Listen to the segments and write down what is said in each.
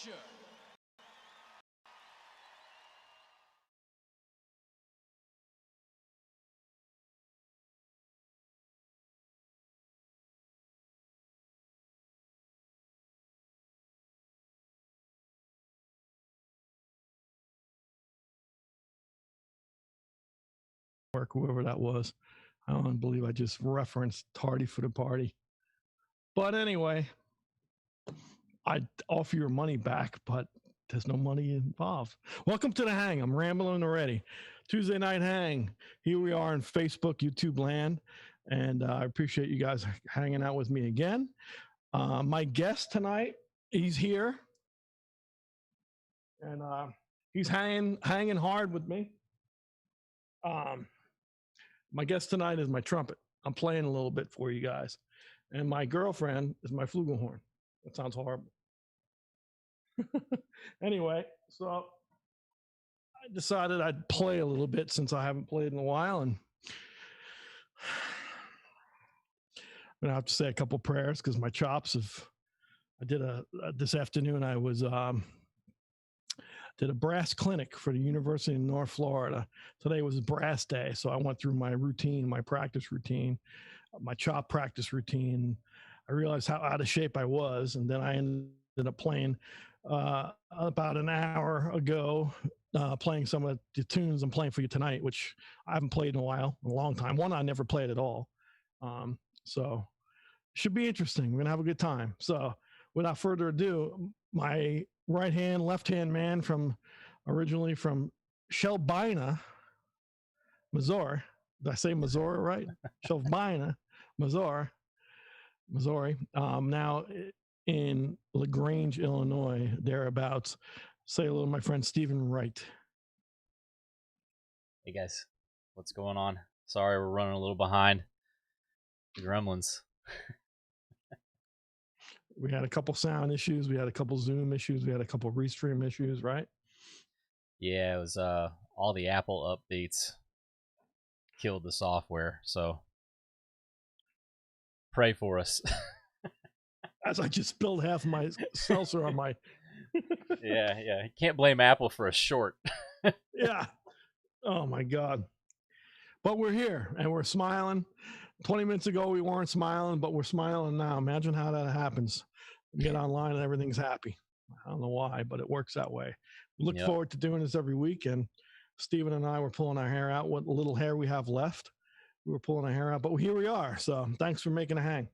Fischer. Whoever that was. I don't believe I just referenced Tardy for the Party. But anyway, I'd offer your money back, but there's no money involved. Welcome to the Hang. I'm rambling already. Tuesday Night Hang. Here we are in Facebook, YouTube land. And I appreciate you guys hanging out with me again. My guest tonight, he's here. And he's hanging hard with me. My guest tonight is my trumpet. I'm playing a little bit for you guys. And my girlfriend is my flugelhorn. That sounds horrible. Anyway, so I decided I'd play a little bit since I haven't played in a while. And I'm going to have to say a couple prayers because my chops have, this afternoon I was, did a brass clinic for the University of North Florida. Today was brass day, so I went through my routine, my practice routine, my chop practice routine. I realized how out of shape I was, and then I ended up playing about an hour ago, playing some of the tunes I'm playing for you tonight, which I haven't played in a while, a long time. One I never played at all. So it should be interesting. We're going to have a good time. So without further ado, my right hand, left hand man originally from Shelbina, Missouri. Did I say Missouri right? Shelbina, Missouri. Now in LaGrange, Illinois, thereabouts. Say hello to my friend Stephen Wright. Hey guys, what's going on? Sorry, we're running a little behind. Gremlins. We had a couple sound issues. We had a couple Zoom issues. We had a couple restream issues, right? Yeah, it was all the Apple updates killed the software. So pray for us. As I just spilled half my seltzer on my... Yeah. You can't blame Apple for a short. Yeah. Oh, my God. But we're here, and we're smiling. 20 minutes ago, we weren't smiling, but we're smiling now. Imagine how that happens. We get online and everything's happy. I don't know why, but it works that way. We look forward to doing this every week, and Stephen and I were pulling our hair out. What little hair we have left, we were pulling our hair out, but here we are. So thanks for making a hang.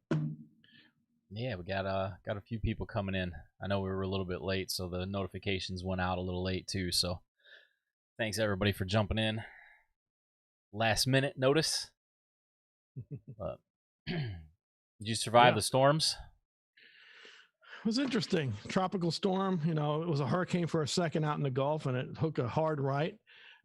Yeah, we got a few people coming in. I know we were a little bit late, so the notifications went out a little late too. So thanks everybody for jumping in. Last minute notice. Did you survive the storms? It was interesting. Tropical storm. You know, it was a hurricane for a second out in the Gulf, and it hooked a hard right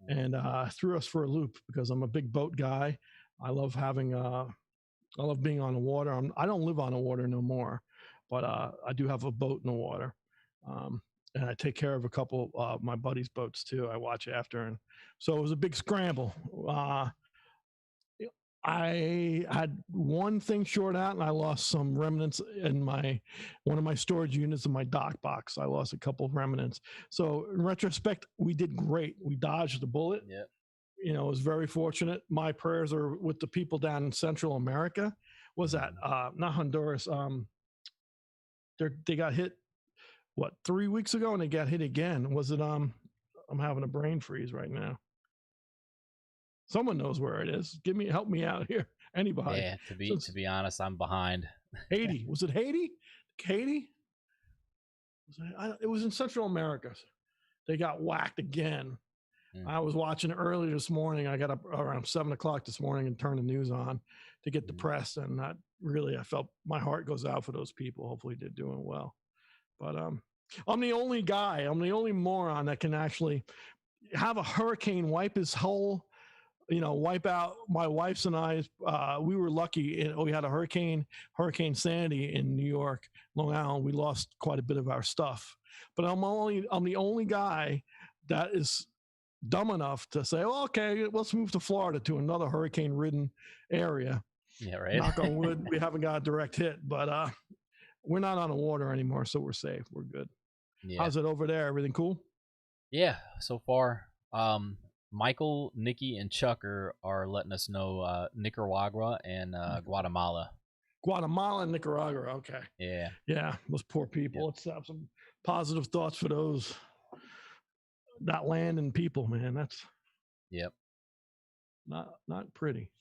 and threw us for a loop because I'm a big boat guy. I love being on the water. I don't live on the water no more, but I do have a boat in the water. And I take care of a couple of my buddies' boats too. I watch after. And so it was a big scramble. I had one thing short out, and I lost some remnants in one of my storage units in my dock box. I lost a couple of remnants. So in retrospect, we did great. We dodged the bullet. Yeah. You know, it was very fortunate. My prayers are with the people down in Central America. Was that not Honduras? They got hit 3 weeks ago, and they got hit again. Was it I'm having a brain freeze right now. Someone knows where it is. Help me out here. Anybody? Yeah, to be honest, I'm behind. Haiti. Was it Haiti? Haiti? It was in Central America. They got whacked again. I was watching it early this morning. I got up around 7 o'clock this morning and turned the news on to get depressed. And I felt my heart goes out for those people. Hopefully they're doing well. But I'm the only guy. I'm the only moron that can actually have a hurricane wipe his whole... wipe out my wife's and I. We were lucky. We had a Hurricane Sandy in New York, Long Island. We lost quite a bit of our stuff. But I'm the only guy that is dumb enough to say, well, okay, let's move to Florida to another hurricane-ridden area. Yeah, right. Knock on wood, we haven't got a direct hit, but we're not on the water anymore, so we're safe. We're good. Yeah. How's it over there? Everything cool? Yeah, so far. Michael, Nikki, and Chuck are letting us know Nicaragua and Guatemala. Guatemala and Nicaragua. Okay. Yeah. Yeah, those poor people. Yep. Let's have some positive thoughts for that land and people, man. That's Yep. not pretty.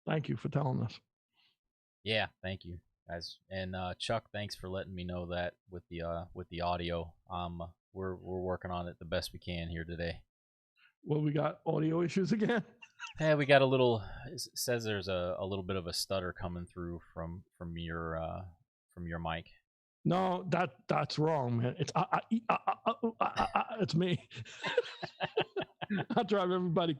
Thank you for telling us. Yeah, thank you, guys. And Chuck, thanks for letting me know that with the audio. We're working on it the best we can here today. Well, we got audio issues again. Yeah, we got a little. It says there's a little bit of a stutter coming through from your mic. No, that's wrong, man. It's me. I drive everybody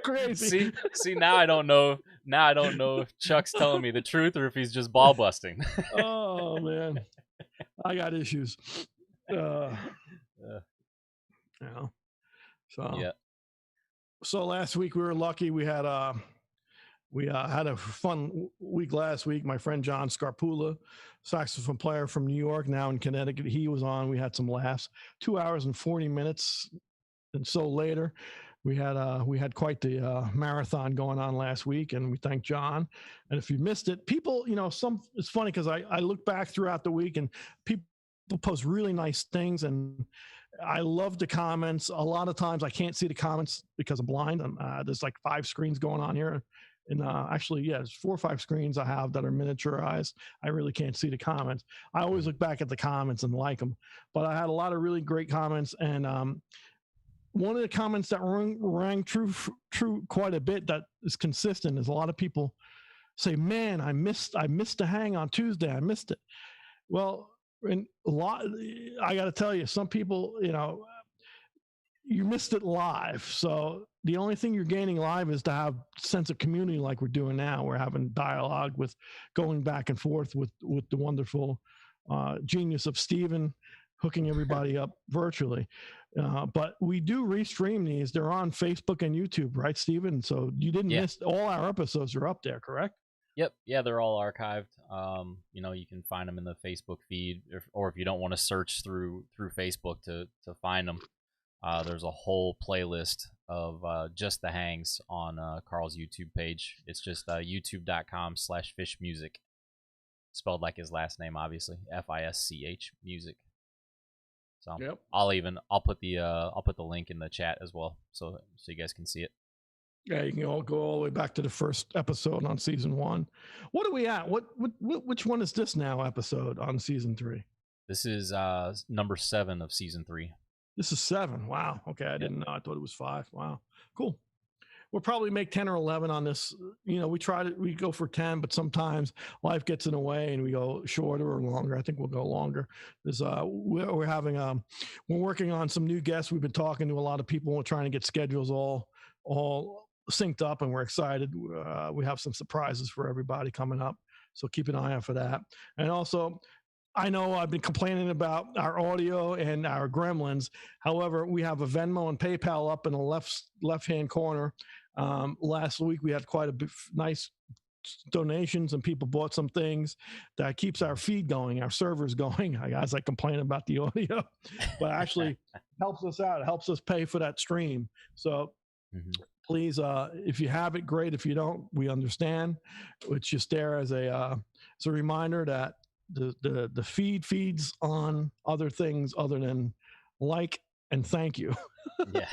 crazy. See, now I don't know. Now I don't know if Chuck's telling me the truth or if he's just ball busting. Oh man, I got issues. You know. So yeah. So last week we were lucky. We had a fun week last week. My friend John Scarpula, saxophone player from New York, now in Connecticut, he was on. We had some laughs. 2 hours and 40 minutes, and so later, we had quite the marathon going on last week, and we thank John. And if you missed it, people, it's funny because I look back throughout the week and people post really nice things, and I love the comments. A lot of times I can't see the comments because I'm blind. There's like 5 screens going on here. And actually, yeah, there's 4 or 5 screens I have that are miniaturized. I really can't see the comments. I always look back at the comments and like them. But I had a lot of really great comments. And one of the comments that rang true quite a bit that is consistent is a lot of people say, man, I missed the hang on Tuesday. I missed it. Well, and I got to tell you, some people, you missed it live. So the only thing you're gaining live is to have a sense of community like we're doing now. We're having dialogue with going back and forth with the wonderful genius of Steven hooking everybody up virtually. But we do restream these. They're on Facebook and YouTube, right, Steven? So you didn't miss, all our episodes are up there, correct? Yep. Yeah, they're all archived. You can find them in the Facebook feed, or if you don't want to search through Facebook to find them, there's a whole playlist of just the hangs on Carl's YouTube page. It's just youtube.com/fishmusic, spelled like his last name, obviously, FISCH music. So yep. I'll put the link in the chat as well, so you guys can see it. Yeah, you can all go all the way back to the first episode on season 1. What are we at? Which one is this now episode on season 3? This is number 7 of season 3. This is 7. Wow. Okay, I didn't know. I thought it was 5. Wow. Cool. We'll probably make 10 or 11 on this. We go for 10, but sometimes life gets in the way and we go shorter or longer. I think we'll go longer. There's we're working on some new guests. We've been talking to a lot of people. We're trying to get schedules all synced up, and we're excited. We have some surprises for everybody coming up, so keep an eye out for that. And also, I know I've been complaining about our audio and our gremlins. However, we have a Venmo and PayPal up in the left-hand corner. Last week we had quite a bit nice donations, and people bought some things that keeps our feed going, our servers going. As I complain about the audio, but actually helps us out. It helps us pay for that stream. So please, if you have it, great. If you don't, we understand. It's just there as a reminder that the feed feeds on other things other than like and thank you. Yeah,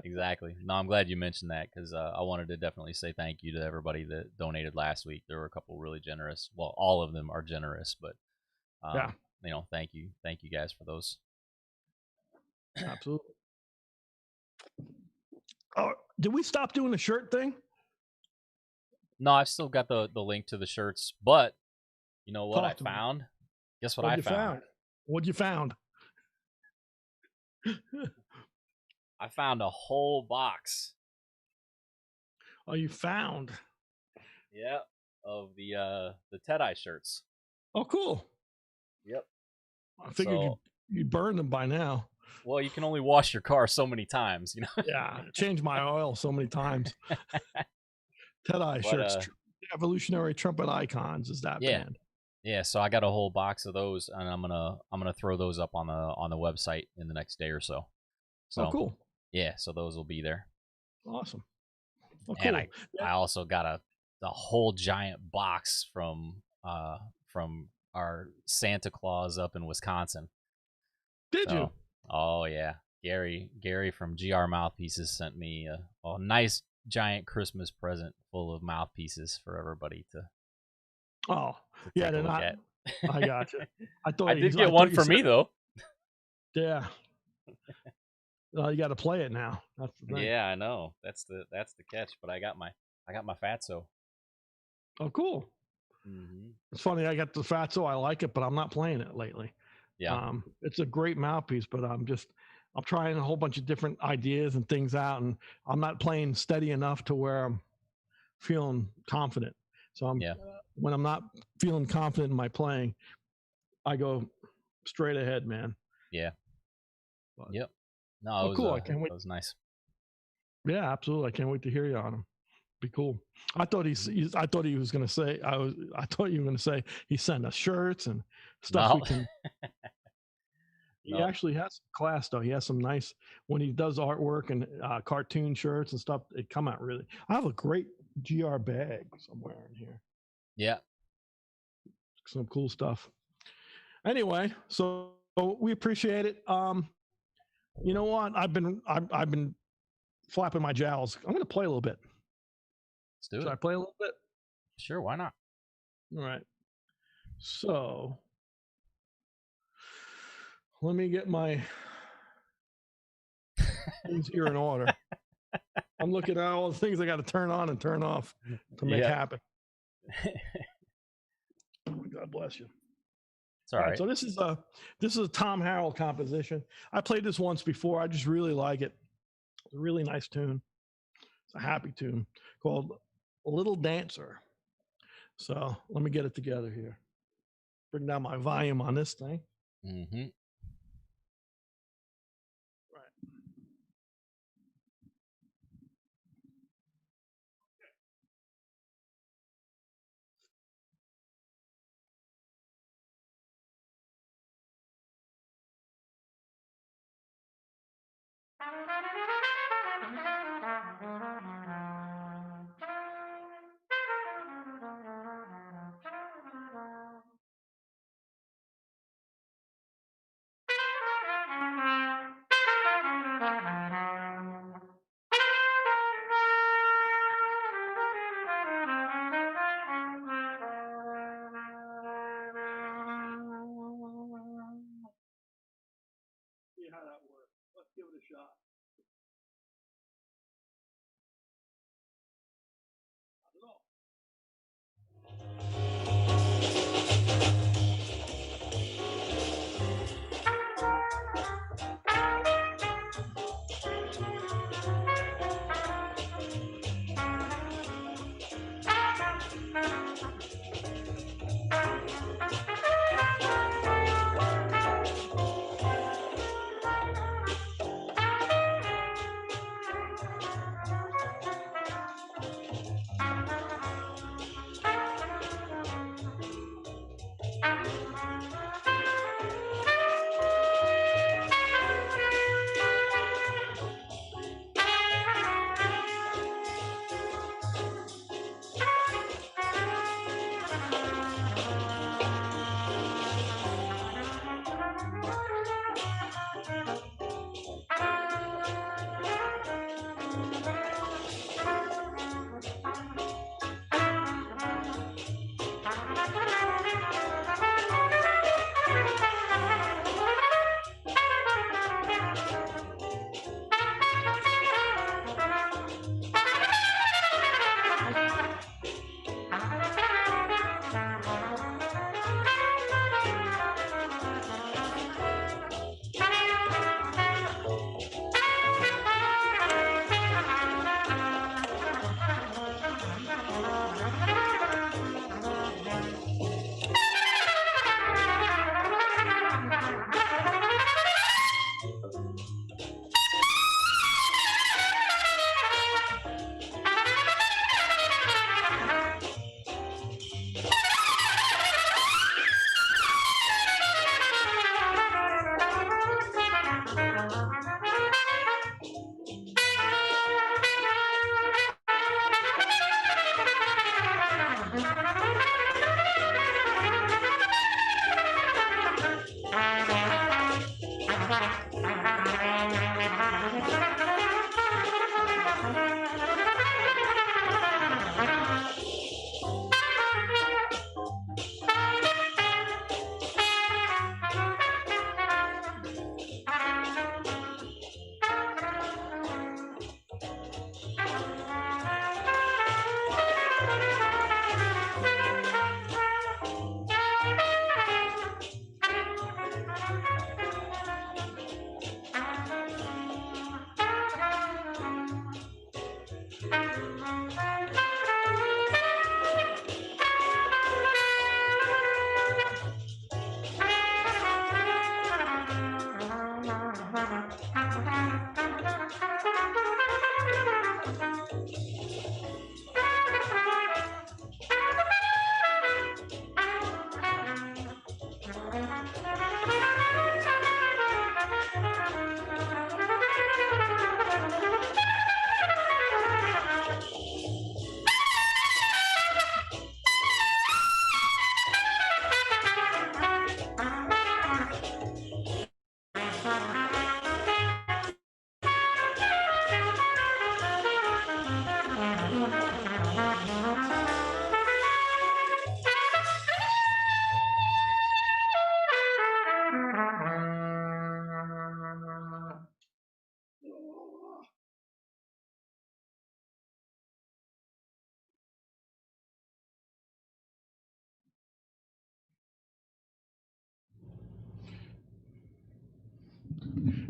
exactly. No, I'm glad you mentioned that, because I wanted to definitely say thank you to everybody that donated last week. There were a couple really generous. Well, all of them are generous, but thank you guys for those. Absolutely. Oh, did we stop doing the shirt thing? No, I've still got the link to the shirts, but you know what I found? Guess what I found? What'd you found? I found a whole box. Oh, you found? Yeah, of the T.Ë.T.I shirts. Oh, cool. Yep. I figured you'd burn them by now. Well, you can only wash your car so many times, Yeah, change my oil so many times. T.Ë.T.I shirts, evolutionary trumpet icons is that band. Yeah, so I got a whole box of those, and I'm gonna throw those up on the website in the next day or so. Oh, So cool. yeah, so those will be there. Awesome. Oh, And cool. Yeah. I also got a whole giant box from our Santa Claus up in Wisconsin. Did you? So oh yeah, Gary from GR Mouthpieces sent me a nice giant Christmas present full of mouthpieces for everybody Oh, to yeah. take a They're look not. at. I got you. I I thought did I get one thought you for said, me though. yeah. You got to play it now. That's the thing. Yeah, I know. That's the catch. But I got my fatso. Oh, cool. Hmm. It's funny. I got the Fatso. I like it, but I'm not playing it lately. Yeah, It's a great mouthpiece, but I'm trying a whole bunch of different ideas and things out, and I'm not playing steady enough to where I'm feeling confident. So yeah, when I'm not feeling confident in my playing, I go straight ahead, man. yeah, But, yep. No, oh, cool. I it can't wait. was nice. Yeah, absolutely. I can't wait to hear you on him. Be cool. I thought I thought he was going to say, I thought you were going to say he sent us shirts and stuff we No, can. He no, actually has some class though. He has some nice when he does artwork and cartoon shirts and stuff. They come out really. I have a great GR bag somewhere in here. yeah. Some cool stuff. Anyway, so we appreciate it. You know what? I've been flapping my jowls. I'm going to play a little bit. Let's do Should it. I play a little bit? Sure, why not? All right. So let me get my things here in order. I'm looking at all the things I got to turn on and turn off to make Yeah, happen. God bless you. it's all All right, right. so this is a Tom Harrell composition. I played this once before. I just really like it. It's a really nice tune. It's a happy tune called "Little Dancer." So let me get it together here. Bring down my volume on this thing. Mm-hmm. Right. See how that works. Let's give it a shot.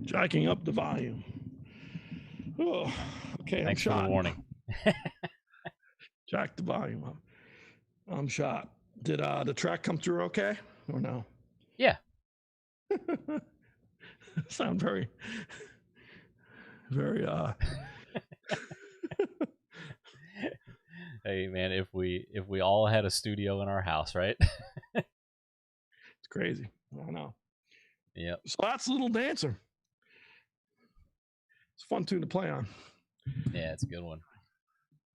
Jacking up the volume. Oh, okay. Thanks for the warning. Jack the volume up. I'm shot. Did the track come through okay or no? Yeah. Sound very, very. Hey man, if we all had a studio in our house, right? It's crazy. I know. Yeah. So that's Little Dancer. It's a fun tune to play on. Yeah, it's a good one.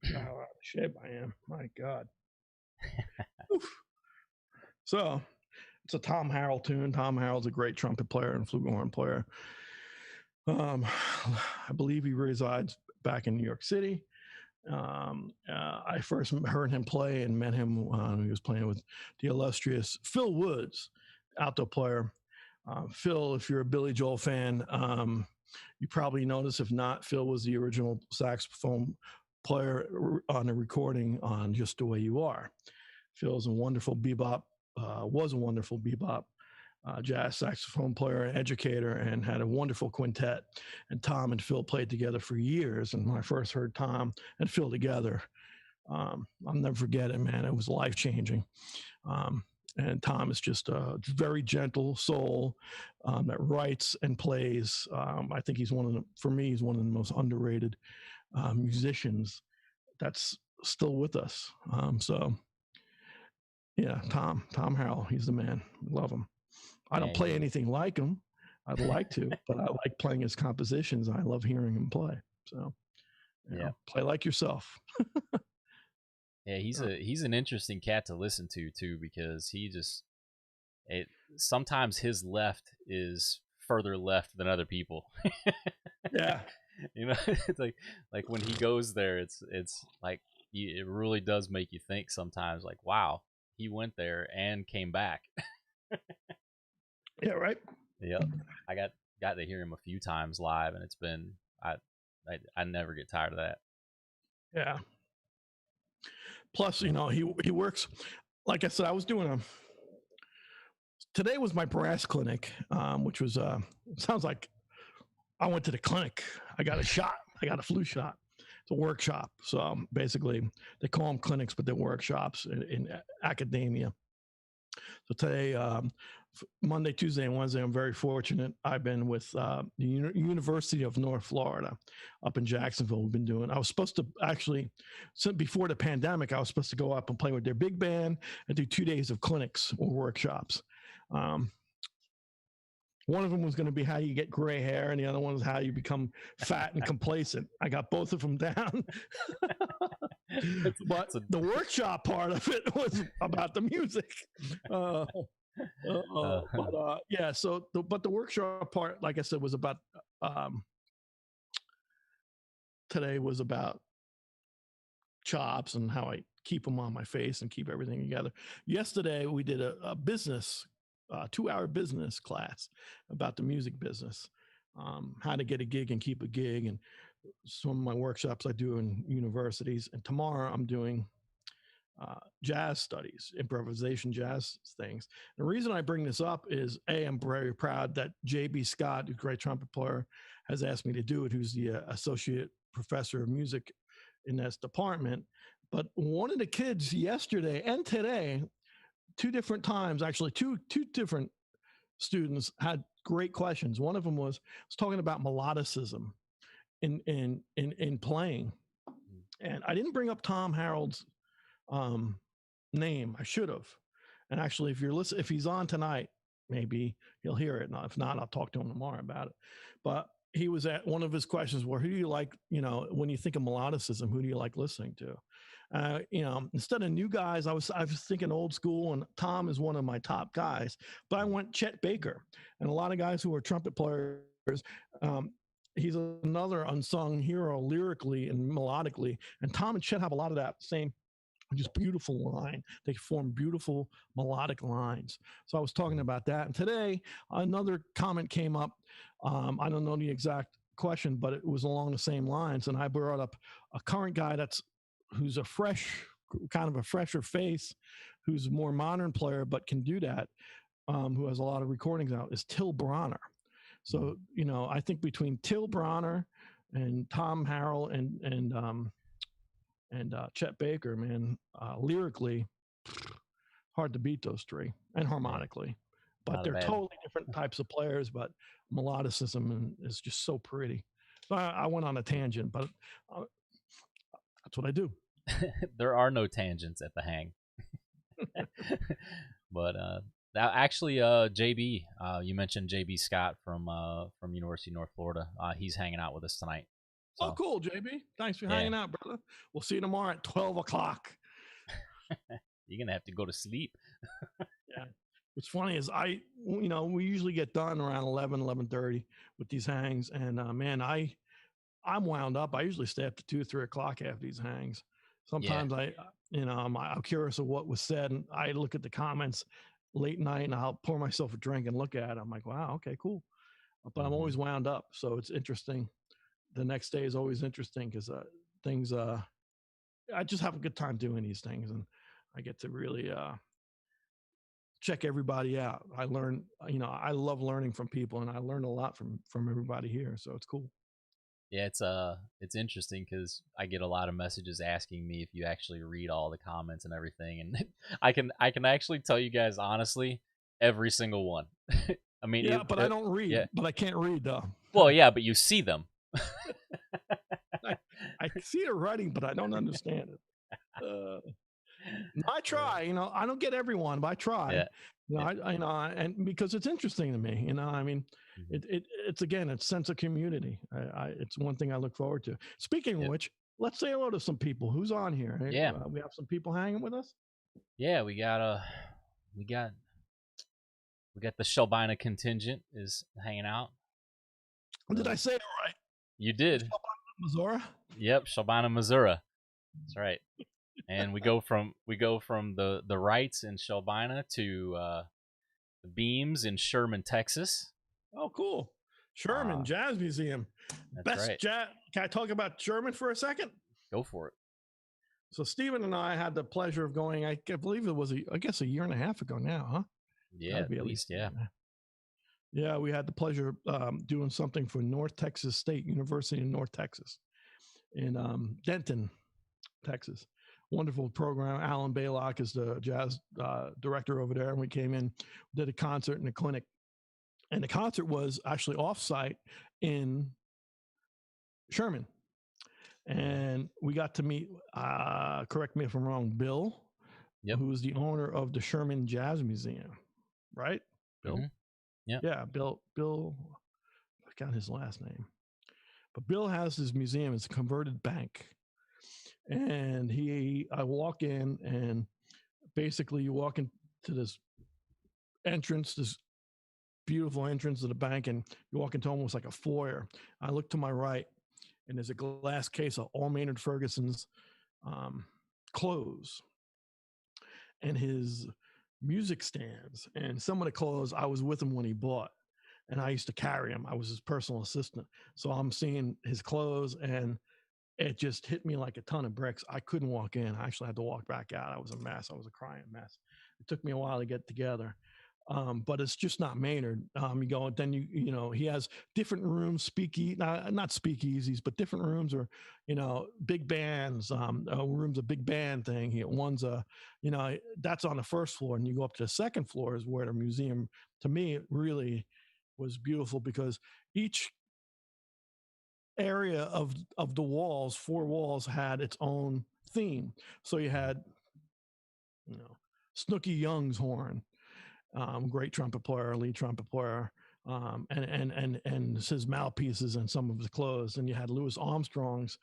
How out of shape I am. My God. So it's a Tom Harrell tune. Tom Harrell's a great trumpet player and flugelhorn player. I believe he resides back in New York City. I first heard him play and met him when he was playing with the illustrious Phil Woods, alto player. Phil, if you're a Billy Joel fan, you probably noticed. If not, Phil was the original saxophone player on a recording on Just the Way You Are. Phil's a wonderful bebop, was a wonderful bebop jazz saxophone player and educator, and had a wonderful quintet. And Tom and Phil played together for years. And when I first heard Tom and Phil together, I'll never forget it, man. It was life-changing. And Tom is just a very gentle soul that writes and plays. I think he's for me, he's one of the most underrated musicians that's still with us. So yeah, Tom Harrell, he's the man. Love him. I don't play anything like him. I'd like to, but I like playing his compositions. I love hearing him play. So yeah, play like yourself. Yeah, he's an interesting cat to listen to too, because sometimes his left is further left than other people. Yeah. You know, it's like when he goes there, it's like it really does make you think sometimes, like, wow, he went there and came back. Yeah, right. Yeah, I got to hear him a few times live, and it's been I never get tired of that. Yeah. Plus, you know, he works. Like I said, I was doing today was my brass clinic, which was sounds like I went to the clinic. I got a shot. I got a flu shot. It's a workshop. So basically, they call them clinics, but they're workshops in academia. So today, Monday, Tuesday, and Wednesday, I'm very fortunate. I've been with the University of North Florida up in Jacksonville. We've been doing, I was supposed to actually, before the pandemic, I was supposed to go up and play with their big band and do 2 days of clinics or workshops. One of them was going to be how you get gray hair, and the other one was how you become fat and complacent. I got both of them down. But the workshop part of it was about the music. Yeah, so the workshop part, like I said, was about today was about chops and how I keep them on my face and keep everything together. Yesterday we did a business 2-hour business class about the music business, how to get a gig and keep a gig, and some of my workshops I do in universities. And tomorrow I'm doing jazz studies, improvisation jazz things. The reason I bring this up is, I'm very proud that J.B. Scott, a great trumpet player, has asked me to do it, who's the associate professor of music in this department. But one of the kids yesterday and today, two different times, actually two different students had great questions. One of them was talking about melodicism in playing, and I didn't bring up Tom Harold's name. I should have. And actually, if he's on tonight, maybe he'll hear it. And if not, I'll talk to him tomorrow about it. But he was at one of his questions where, who do you like, when you think of melodicism, who do you like listening to? Instead of new guys, I was thinking old school, and Tom is one of my top guys, but I went Chet Baker, and a lot of guys who are trumpet players. He's another unsung hero lyrically and melodically, and Tom and Chet have a lot of that same just beautiful line. They form beautiful melodic lines. So I was talking about that. And today, another comment came up. I don't know the exact question, but it was along the same lines. And I brought up a current guy who's kind of a fresher face, who's a more modern player, but can do that, who has a lot of recordings out, is Till Bronner. So, I think between Till Bronner and Tom Harold and Chet Baker, man, lyrically, hard to beat those three, and harmonically. But they're totally different types of players, but melodicism is just so pretty. So I went on a tangent, but that's what I do. There are no tangents at the hang. But that actually, JB, you mentioned JB Scott from University of North Florida. He's hanging out with us tonight. So. Oh, cool, JB. Thanks for hanging out, brother. We'll see you tomorrow at 12 o'clock. You're going to have to go to sleep. Yeah. What's funny is we usually get done around 11:30 with these hangs. And, man, I'm wound up. I usually stay up to 2 or 3 o'clock after these hangs. Sometimes I'm curious of what was said, and I look at the comments late night, and I'll pour myself a drink and look at it. I'm like, wow, okay, cool. But I'm always wound up. So it's interesting. The next day is always interesting because things, I just have a good time doing these things, and I get to really check everybody out. I learn, I love learning from people, and I learned a lot from everybody here. So it's cool. Yeah, it's interesting because I get a lot of messages asking me if you actually read all the comments and everything, and I can actually tell you guys honestly, every single one. I mean, but I don't read. Yeah. But I can't read though. Well, yeah, but you see them. I see the writing, but I don't understand it. I try, I don't get everyone, but I try. Yeah. And because it's interesting to me, I mean, it's again, it's sense of community. It's one thing I look forward to. Speaking of which, let's say hello to some people. Who's on here? Yeah, we have some people hanging with us. Yeah, we got the Shelbina contingent is hanging out. Did I say it right? You did. Shelbina, Missouri. Yep, Shelbina, Missouri. That's right. And we go from the Wrights in Shelbina to the Beams in Sherman, Texas. Oh, cool. Sherman Jazz Museum. Best right. Jazz. Can I talk about Sherman for a second? Go for it. So Stephen and I had the pleasure of going, I believe it was a year and a half ago now, huh? Yeah, at least, yeah. Yeah, we had the pleasure of doing something for North Texas State University in North Texas in Denton, Texas. Wonderful program. Alan Baylock is the jazz director over there. And we came in, did a concert in a clinic. And the concert was actually offsite in Sherman. And we got to meet, correct me if I'm wrong, Bill, who is the owner of the Sherman Jazz Museum, right? Bill? Mm-hmm. Yeah, Bill, I forgot his last name. But Bill has his museum. It's a converted bank. And I walk in, and basically you walk into this entrance, this beautiful entrance to the bank, and you walk into almost like a foyer. I look to my right, and there's a glass case of all Maynard Ferguson's clothes and his music stands. And some of the clothes I was with him when he bought, and I used to carry him. I was his personal assistant. So I'm seeing his clothes, and it just hit me like a ton of bricks. I couldn't walk in. I actually had to walk back out. I was a mess. I was a crying mess. It took me a while to get together. but it's just not Maynard. You go, then you know, he has different rooms, not speakeasies, but different rooms, or, you know, big bands, rooms, a big band thing. One's you know, that's on the first floor, and you go up to the second floor is where the museum, to me, it really was beautiful, because each area of the walls, 4 walls, had its own theme. So you had, you know, Snooky Young's horn, great trumpet player, lead trumpet player, and his mouthpieces and some of his clothes. And you had Louis Armstrong's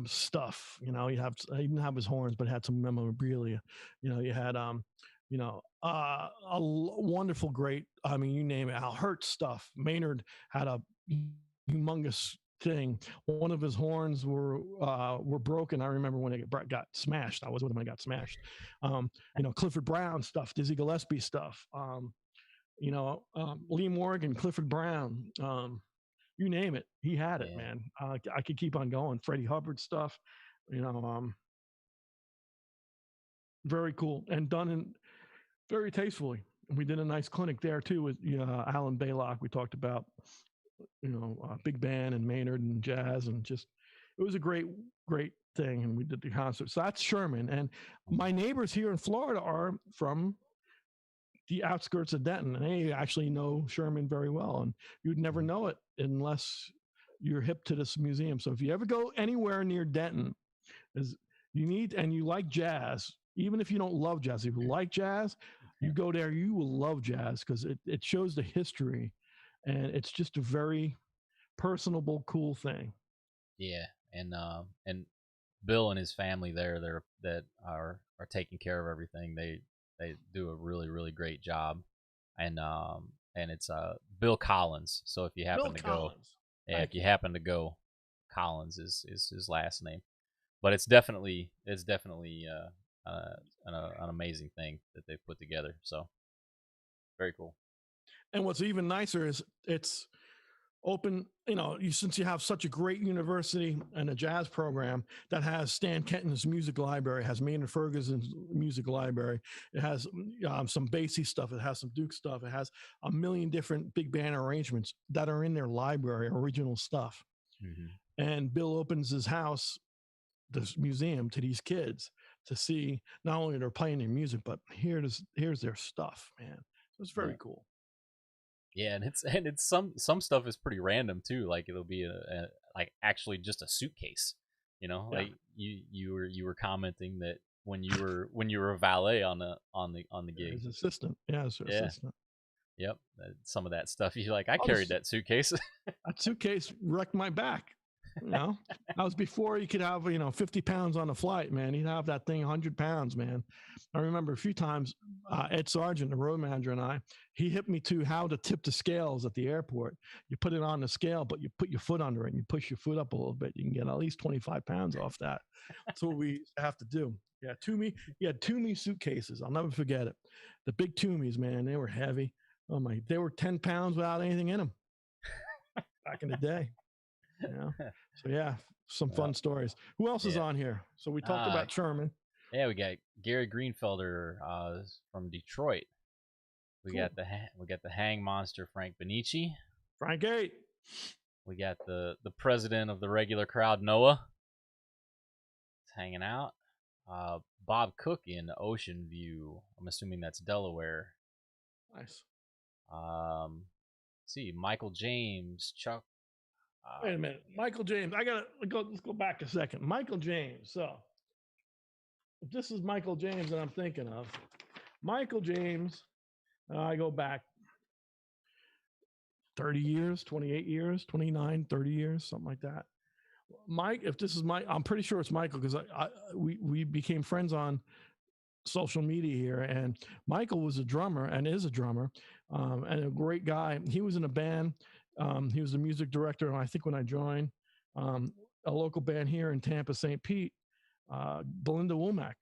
stuff. You know, he didn't have his horns, but had some memorabilia. You know, you had you know, wonderful, great. I mean, you name it. Al Hurt stuff. Maynard had a humongous thing. One of his horns were broken. I remember when it got smashed. I was with him when it got smashed. You know, Clifford Brown stuff, Dizzy Gillespie stuff. You know, Lee Morgan, Clifford Brown. You name it, he had it, man. I could keep on going. Freddie Hubbard stuff. You know, very cool and done in very tastefully. We did a nice clinic there too with Alan Baylock. We talked about, you know, big band and Maynard and jazz, and just, it was a great thing. And we did the concert. So that's Sherman. And my neighbors here in Florida are from the outskirts of Denton, and they actually know Sherman very well. And you'd never know it unless you're hip to this museum. So if you ever go anywhere near Denton, and you like jazz, even if you don't love jazz, if you like jazz, you go there, you will love jazz, because it shows the history, and it's just a very personable, cool thing. Yeah, and Bill and his family there, that are taking care of everything. They do a really, really great job, and it's Bill Collins. So if you happen to go, if you happen to go, Collins is his last name. But it's definitely an amazing thing that they've put together. So very cool. And what's even nicer is it's open, you know, since you have such a great university and a jazz program that has Stan Kenton's music library, has Maynard Ferguson's music library, it has some Basie stuff, it has some Duke stuff, it has a million different big band arrangements that are in their library, original stuff. Mm-hmm. And Bill opens his house, this museum, to these kids to see not only they're playing their music, but here's their stuff, man. So it's very cool. Yeah, and it's some stuff is pretty random too. Like it'll be a like actually just a suitcase, you know. Yeah. Like you were commenting that when you were a valet on the gig, his assistant, assistant. Yep, some of that stuff. You're like, I carried that suitcase. That suitcase wrecked my back. You know, that was before you could have 50 pounds on a flight, man. You'd have that thing 100 pounds, man. I remember a few times Ed Sargent, the road manager, and he hit me to how to tip the scales at the airport. You put it on the scale, but you put your foot under it and you push your foot up a little bit. You can get at least 25 pounds off that. That's what we have to do. Yeah, Toomey suitcases. I'll never forget it. The big Toomeys, man, they were heavy. Oh my, they were 10 pounds without anything in them back in the day. You know? So yeah, some fun stories. Who else is on here? So we talked about Sherman. Yeah, we got Gary Greenfelder from Detroit. We got the Hang Monster Frank Benici. Frank 8. We got the president of the regular crowd, Noah. He's hanging out. Bob Cook in Ocean View. I'm assuming that's Delaware. Nice. Let's see, Michael James, Chuck. Wait a minute, Michael James. Let's go back a second. Michael James. So, if this is Michael James that I'm thinking of, Michael James, I go back 30 years, 28 years, 29, 30 years, something like that. Mike, if this is I'm pretty sure it's Michael, because we became friends on social media here, and Michael was a drummer and is a drummer, and a great guy. He was in a band. He was the music director, and I think when I joined a local band here in Tampa, St. Pete, Belinda Womack,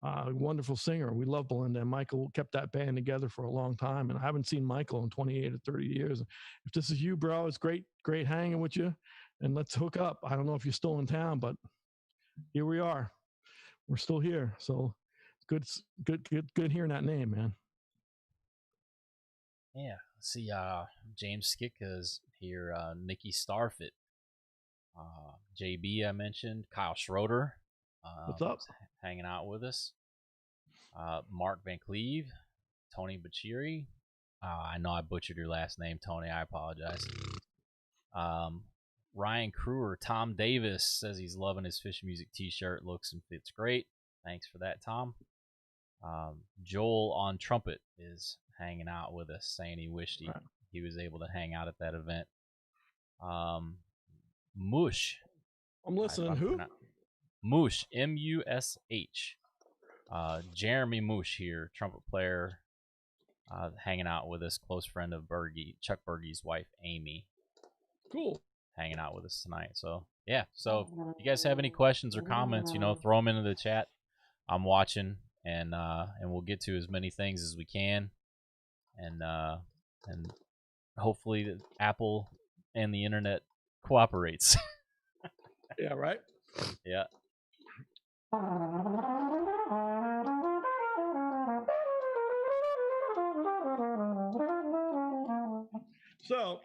wonderful singer. We love Belinda, and Michael kept that band together for a long time, and I haven't seen Michael in 28 or 30 years. If this is you, bro, it's great hanging with you, and let's hook up. I don't know if you're still in town, but here we are. We're still here, so good hearing that name, man. Yeah. Let's see. James Skitka's here. Nikki Starfit. JB, I mentioned. Kyle Schroeder. What's up? Hanging out with us. Mark Van Cleve. Tony Bachiri. I know I butchered your last name, Tony. I apologize. Ryan Crewer. Tom Davis says he's loving his Fish Music t-shirt. Looks and fits great. Thanks for that, Tom. Joel on trumpet is hanging out with us, saying he wished he was able to hang out at that event. Mush. I'm listening. Who? Mush. M-U-S-H. Jeremy Mush here, trumpet player, hanging out with us, close friend of Chuck Berge's wife, Amy. Cool. Hanging out with us tonight. So, yeah. So, if you guys have any questions or comments, throw them into the chat. I'm watching, and we'll get to as many things as we can. And hopefully Apple and the internet cooperates. Yeah, right? Yeah. So,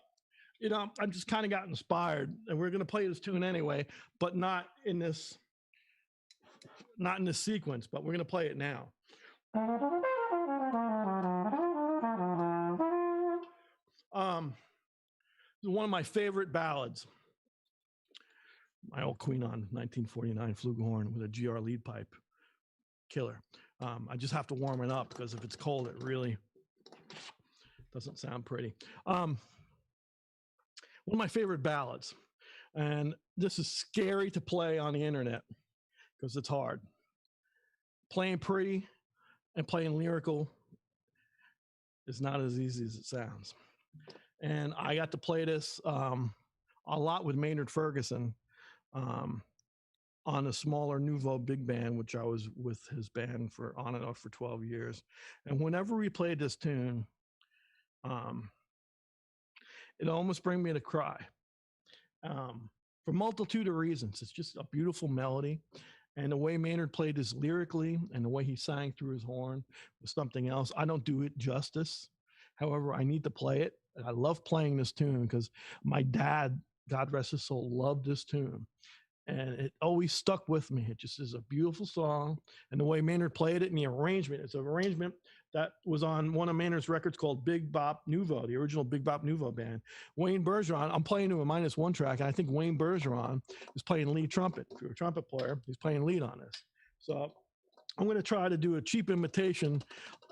I just kind of got inspired, and we're going to play this tune anyway, but not in this sequence, but we're going to play it now. One of my favorite ballads. My old Queen on 1949 flugelhorn with a GR lead pipe. Killer. I just have to warm it up because if it's cold, it really doesn't sound pretty. One of my favorite ballads. And this is scary to play on the internet because it's hard. Playing pretty and playing lyrical is not as easy as it sounds. And I got to play this a lot with Maynard Ferguson on a smaller Nouveau Big Band, which I was with his band for on and off for 12 years. And whenever we played this tune, it almost bring me to cry for multitude of reasons. It's just a beautiful melody. And the way Maynard played this lyrically and the way he sang through his horn was something else. I don't do it justice. However, I need to play it. And I love playing this tune because my dad, God rest his soul, loved this tune. And it always stuck with me. It just is a beautiful song. And the way Maynard played it and the arrangement, it's an arrangement that was on one of Maynard's records called Big Bop Nouveau, the original Big Bop Nouveau band. Wayne Bergeron, I'm playing to a -1 track, and I think Wayne Bergeron is playing lead trumpet. If you're a trumpet player, he's playing lead on this. So I'm going to try to do a cheap imitation.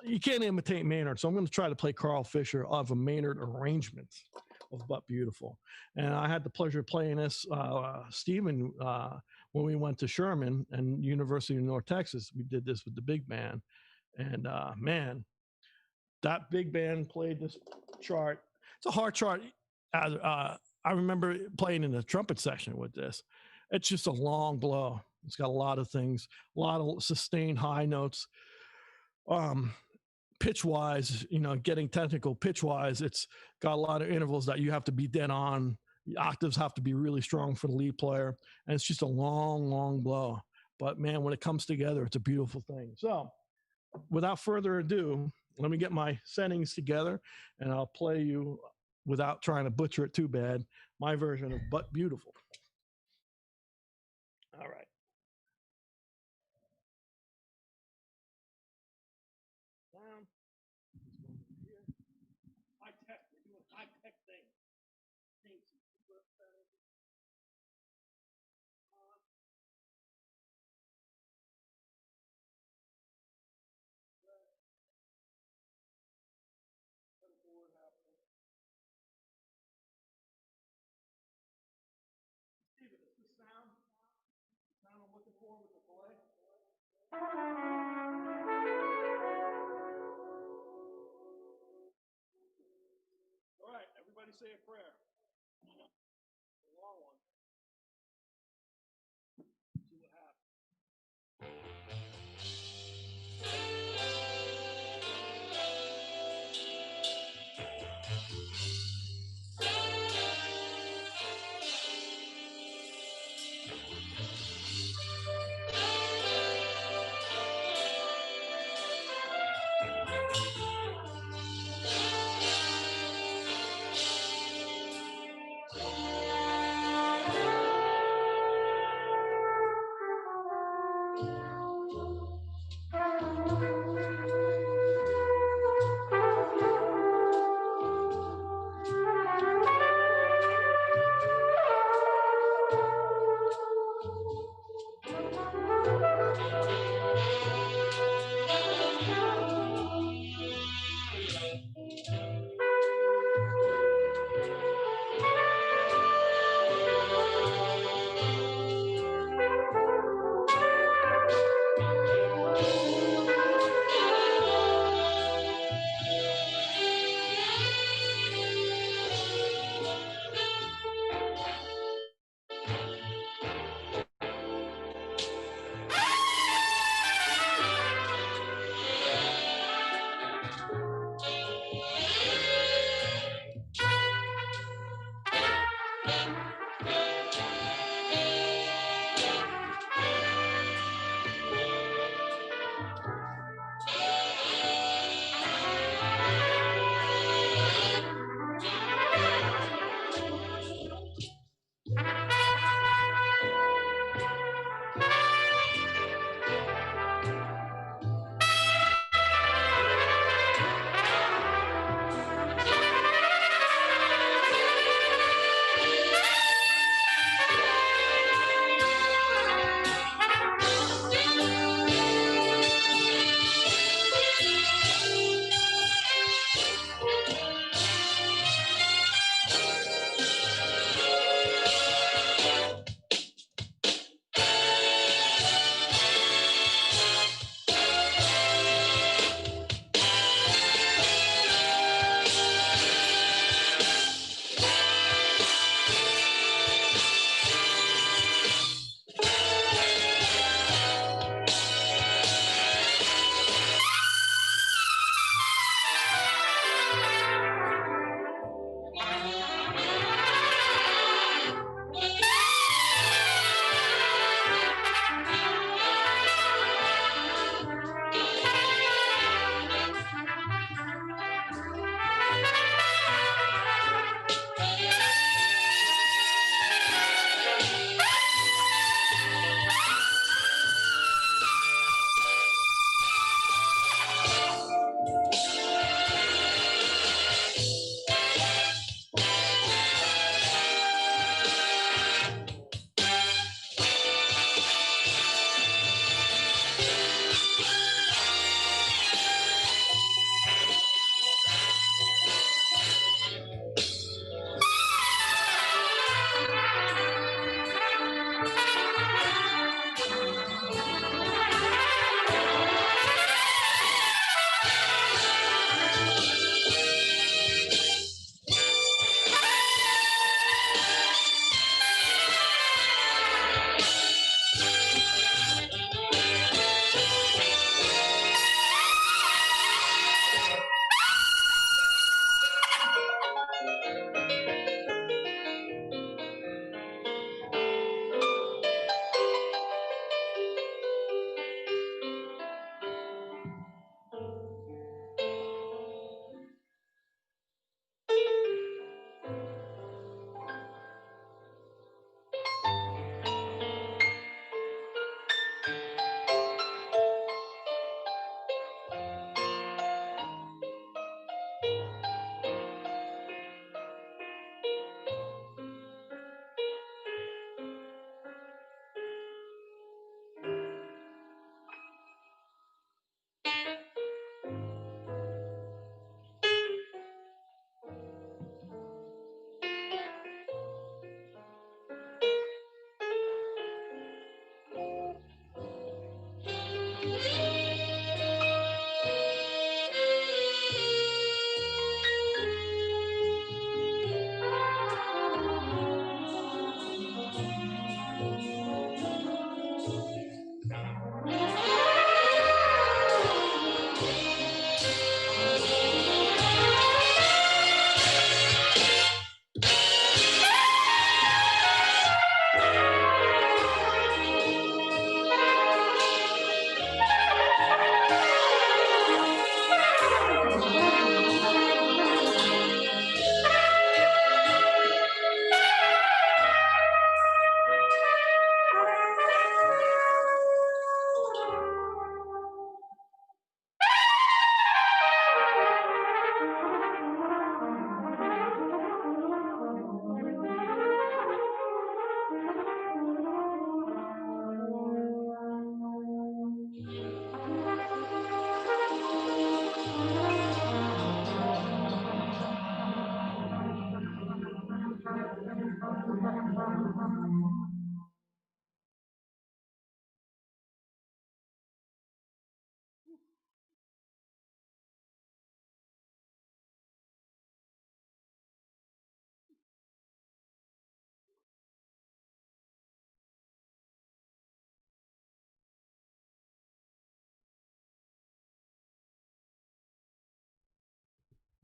You can't imitate Maynard, so I'm going to try to play Carl Fischer of a Maynard arrangement of But Beautiful. And I had the pleasure of playing this, Stephen, when we went to Sherman and University of North Texas. We did this with the big band. And man, that big band played this chart. It's a hard chart. I remember playing in the trumpet section with this. It's just a long blow. It's got a lot of things, a lot of sustained high notes. Pitch wise, getting technical pitch wise, it's got a lot of intervals that you have to be dead on. The octaves have to be really strong for the lead player. And it's just a long, long blow. But man, when it comes together, it's a beautiful thing. So without further ado, let me get my settings together and I'll play you, without trying to butcher it too bad, my version of But Beautiful. All right. High-tech, we're doing high-tech things. Steven, is this sound I'm looking for with the delay? All right, everybody say a prayer. A long one. See what happens.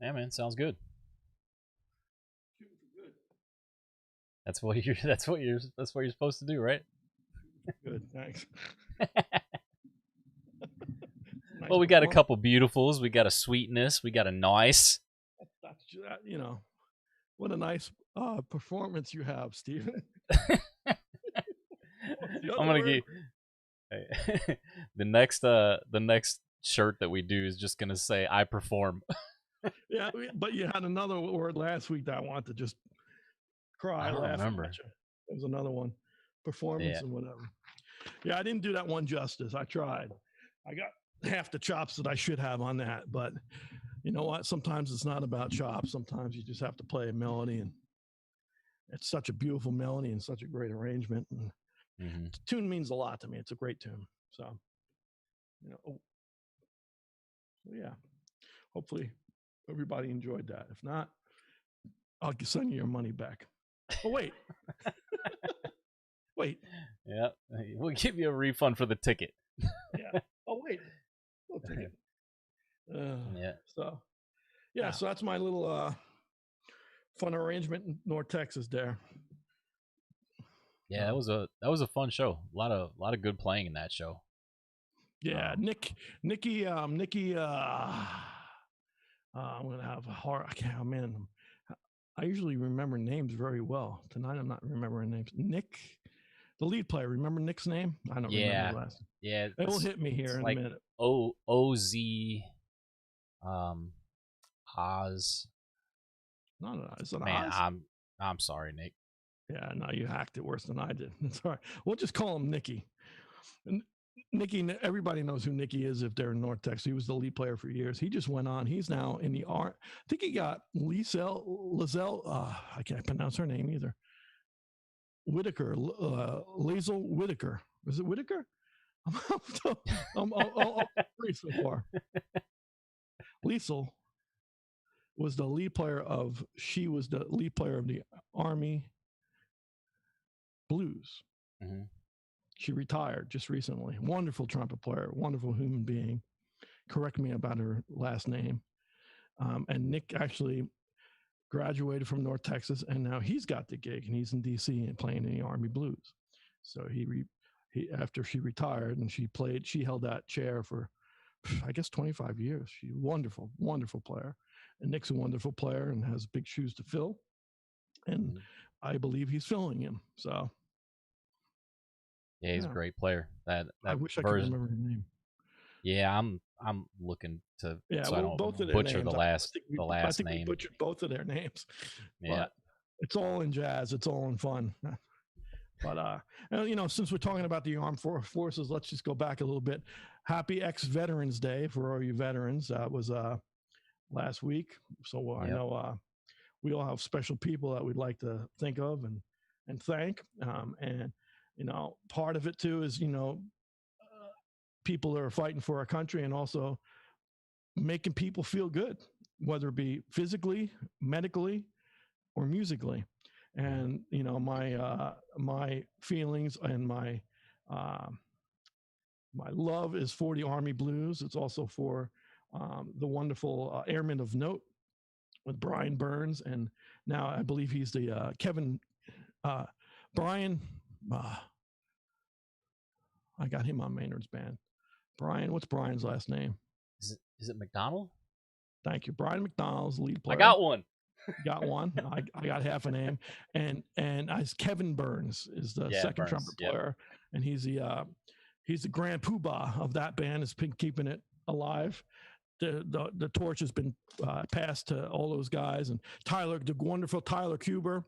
Yeah, man, sounds good. That's what you're supposed to do, right? Good, thanks. Nice Well, we got a couple beautifuls. We got a sweetness. We got a nice. That's, you know, what a nice performance you have, Stephen. I'm gonna get the next shirt that we do is just gonna say "I perform." Yeah, but you had another word last week that I want to just cry. I don't remember. There was another one, performance and whatever. Yeah, I didn't do that one justice. I tried. I got half the chops that I should have on that, but you know what? Sometimes it's not about chops. Sometimes you just have to play a melody, and it's such a beautiful melody and such a great arrangement. And the tune means a lot to me. It's a great tune. So, you know, yeah. Hopefully, everybody enjoyed that. If not, I'll send you your money back. Oh wait, wait. Yeah, we'll give you a refund for the ticket. Yeah. Oh wait, no ticket. Yeah. So, yeah. So that's my little fun arrangement in North Texas there. Yeah, that was a fun show. A lot of good playing in that show. Yeah, Nikki. I'm gonna have a hard. I can't. Man, I usually remember names very well. Tonight, I'm not remembering names. Nick, the lead player. Remember Nick's name? I don't remember last. Yeah, it will hit me here in a minute. Oz, Oz. No, is it Man, Oz? I'm sorry, Nick. Yeah, no, you hacked it worse than I did. It's all right. We'll just call him Nicky. Nicky, everybody knows who Nicky is if they're in North Texas. He was the lead player for years. He just went on. He's now in the art. I think he got Lizelle. I can't pronounce her name either. Whitaker, Liesl Whitaker. Was it Whitaker? I'm free so far. Liesl was the lead player of. She was the lead player of the Army Blues. Mm-hmm. She retired just recently. Wonderful trumpet player, wonderful human being. Correct me about her last name. And Nick actually graduated from North Texas, and now he's got the gig, and he's in D.C. and playing in the Army Blues. So he after she retired and she held that chair for, I guess, 25 years. She's a wonderful, wonderful player. And Nick's a wonderful player and has big shoes to fill. And I believe he's filling him. So. Yeah, he's a great player. That I wish I could remember his name. Yeah, I'm looking to. Yeah, so I don't both of their butcher names. the last I think name. we butchered both of their names. Yeah, but it's all in jazz. It's all in fun. But you know, since we're talking about the armed forces, let's just go back a little bit. Happy ex-Veterans Day for all you veterans. That was last week. So I know we all have special people that we'd like to think of and thank. And you know, part of it too is, you know, people that are fighting for our country and also making people feel good, whether it be physically, medically, or musically. And, you know, my feelings and my love is for the Army Blues. It's also for the wonderful Airmen of Note with Brian Burns. And now I believe he's the Brian. I got him on Maynard's band. Brian, what's Brian's last name? Is it McDonald? Thank you. Brian McDonald's lead player. I got one. Got one. I got half a name. And Kevin Burns is the second trumpet player. And he's the grand poobah of that band. Has been keeping it alive. The torch has been passed to all those guys. And the wonderful Tyler Kuber.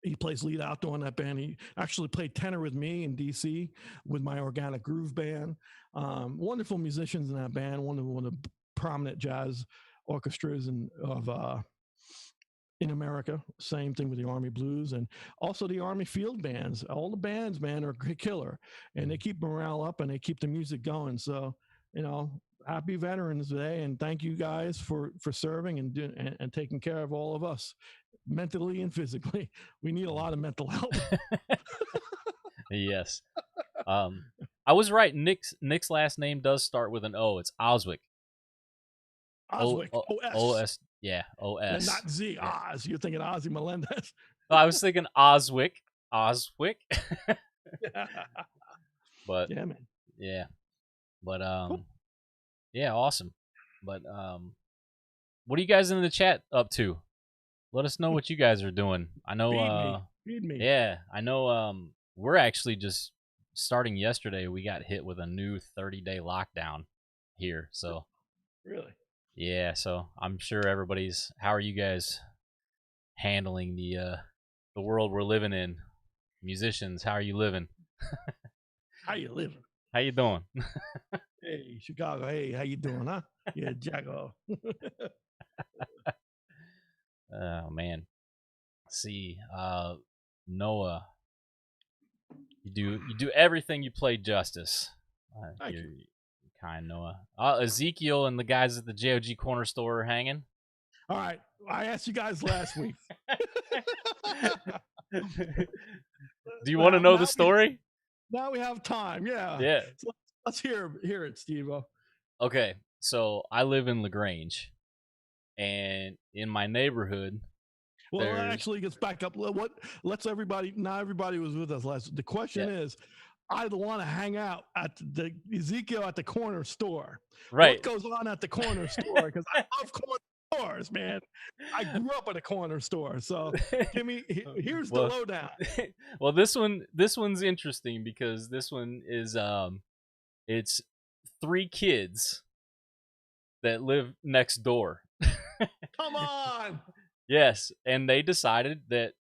He plays lead alto on that band. He actually played tenor with me in D.C. with my Organic Groove Band. Wonderful musicians in that band. One of the prominent jazz orchestras in America. Same thing with the Army Blues and also the Army Field Bands. All the bands, man, are killer, and they keep morale up and they keep the music going. So, you know, happy Veterans Day, and thank you guys for serving and taking care of all of us. Mentally and physically, we need a lot of mental help. Yes, I was right. Nick's last name does start with an O. It's Oswick. Oswick. O-S. O-S. Yeah, And O-S. not Z. Yeah. Oz. You're thinking Ozzy Melendez. I was thinking Oswick. But yeah, man. yeah. But Cool. yeah, awesome. But what are you guys in the chat up to? Let us know what you guys are doing. I know Feed me. Yeah, I know we're actually just starting yesterday. We got hit with a new 30-day lockdown here. So really? Yeah, so I'm sure everybody's how are you guys handling the world we're living in? Musicians, how are you living? How you living? How you doing? Hey, Chicago. Hey, how you doing, huh? Yeah, Jacko. Oh man. Let's see, Noah, you do everything you play justice. Thank you. Kind Noah. Ezekiel and the guys at the JOG corner store are hanging. All right, I asked you guys last week. Do you want to know the story? Now we have time. Yeah. Yeah. So let's hear it, Steve-O. Okay, so I live in LaGrange, and in my neighborhood. Well, actually, let's back up. Let's everybody. Not everybody was with us last. The question is, I want to hang out at the Ezekiel at the corner store. Right. What goes on at the corner store? Because I love corner stores, man. I grew up at a corner store, so here's the lowdown. Well, this one's interesting because this one is it's 3 kids that live next door. Come on. Yes, and they decided that,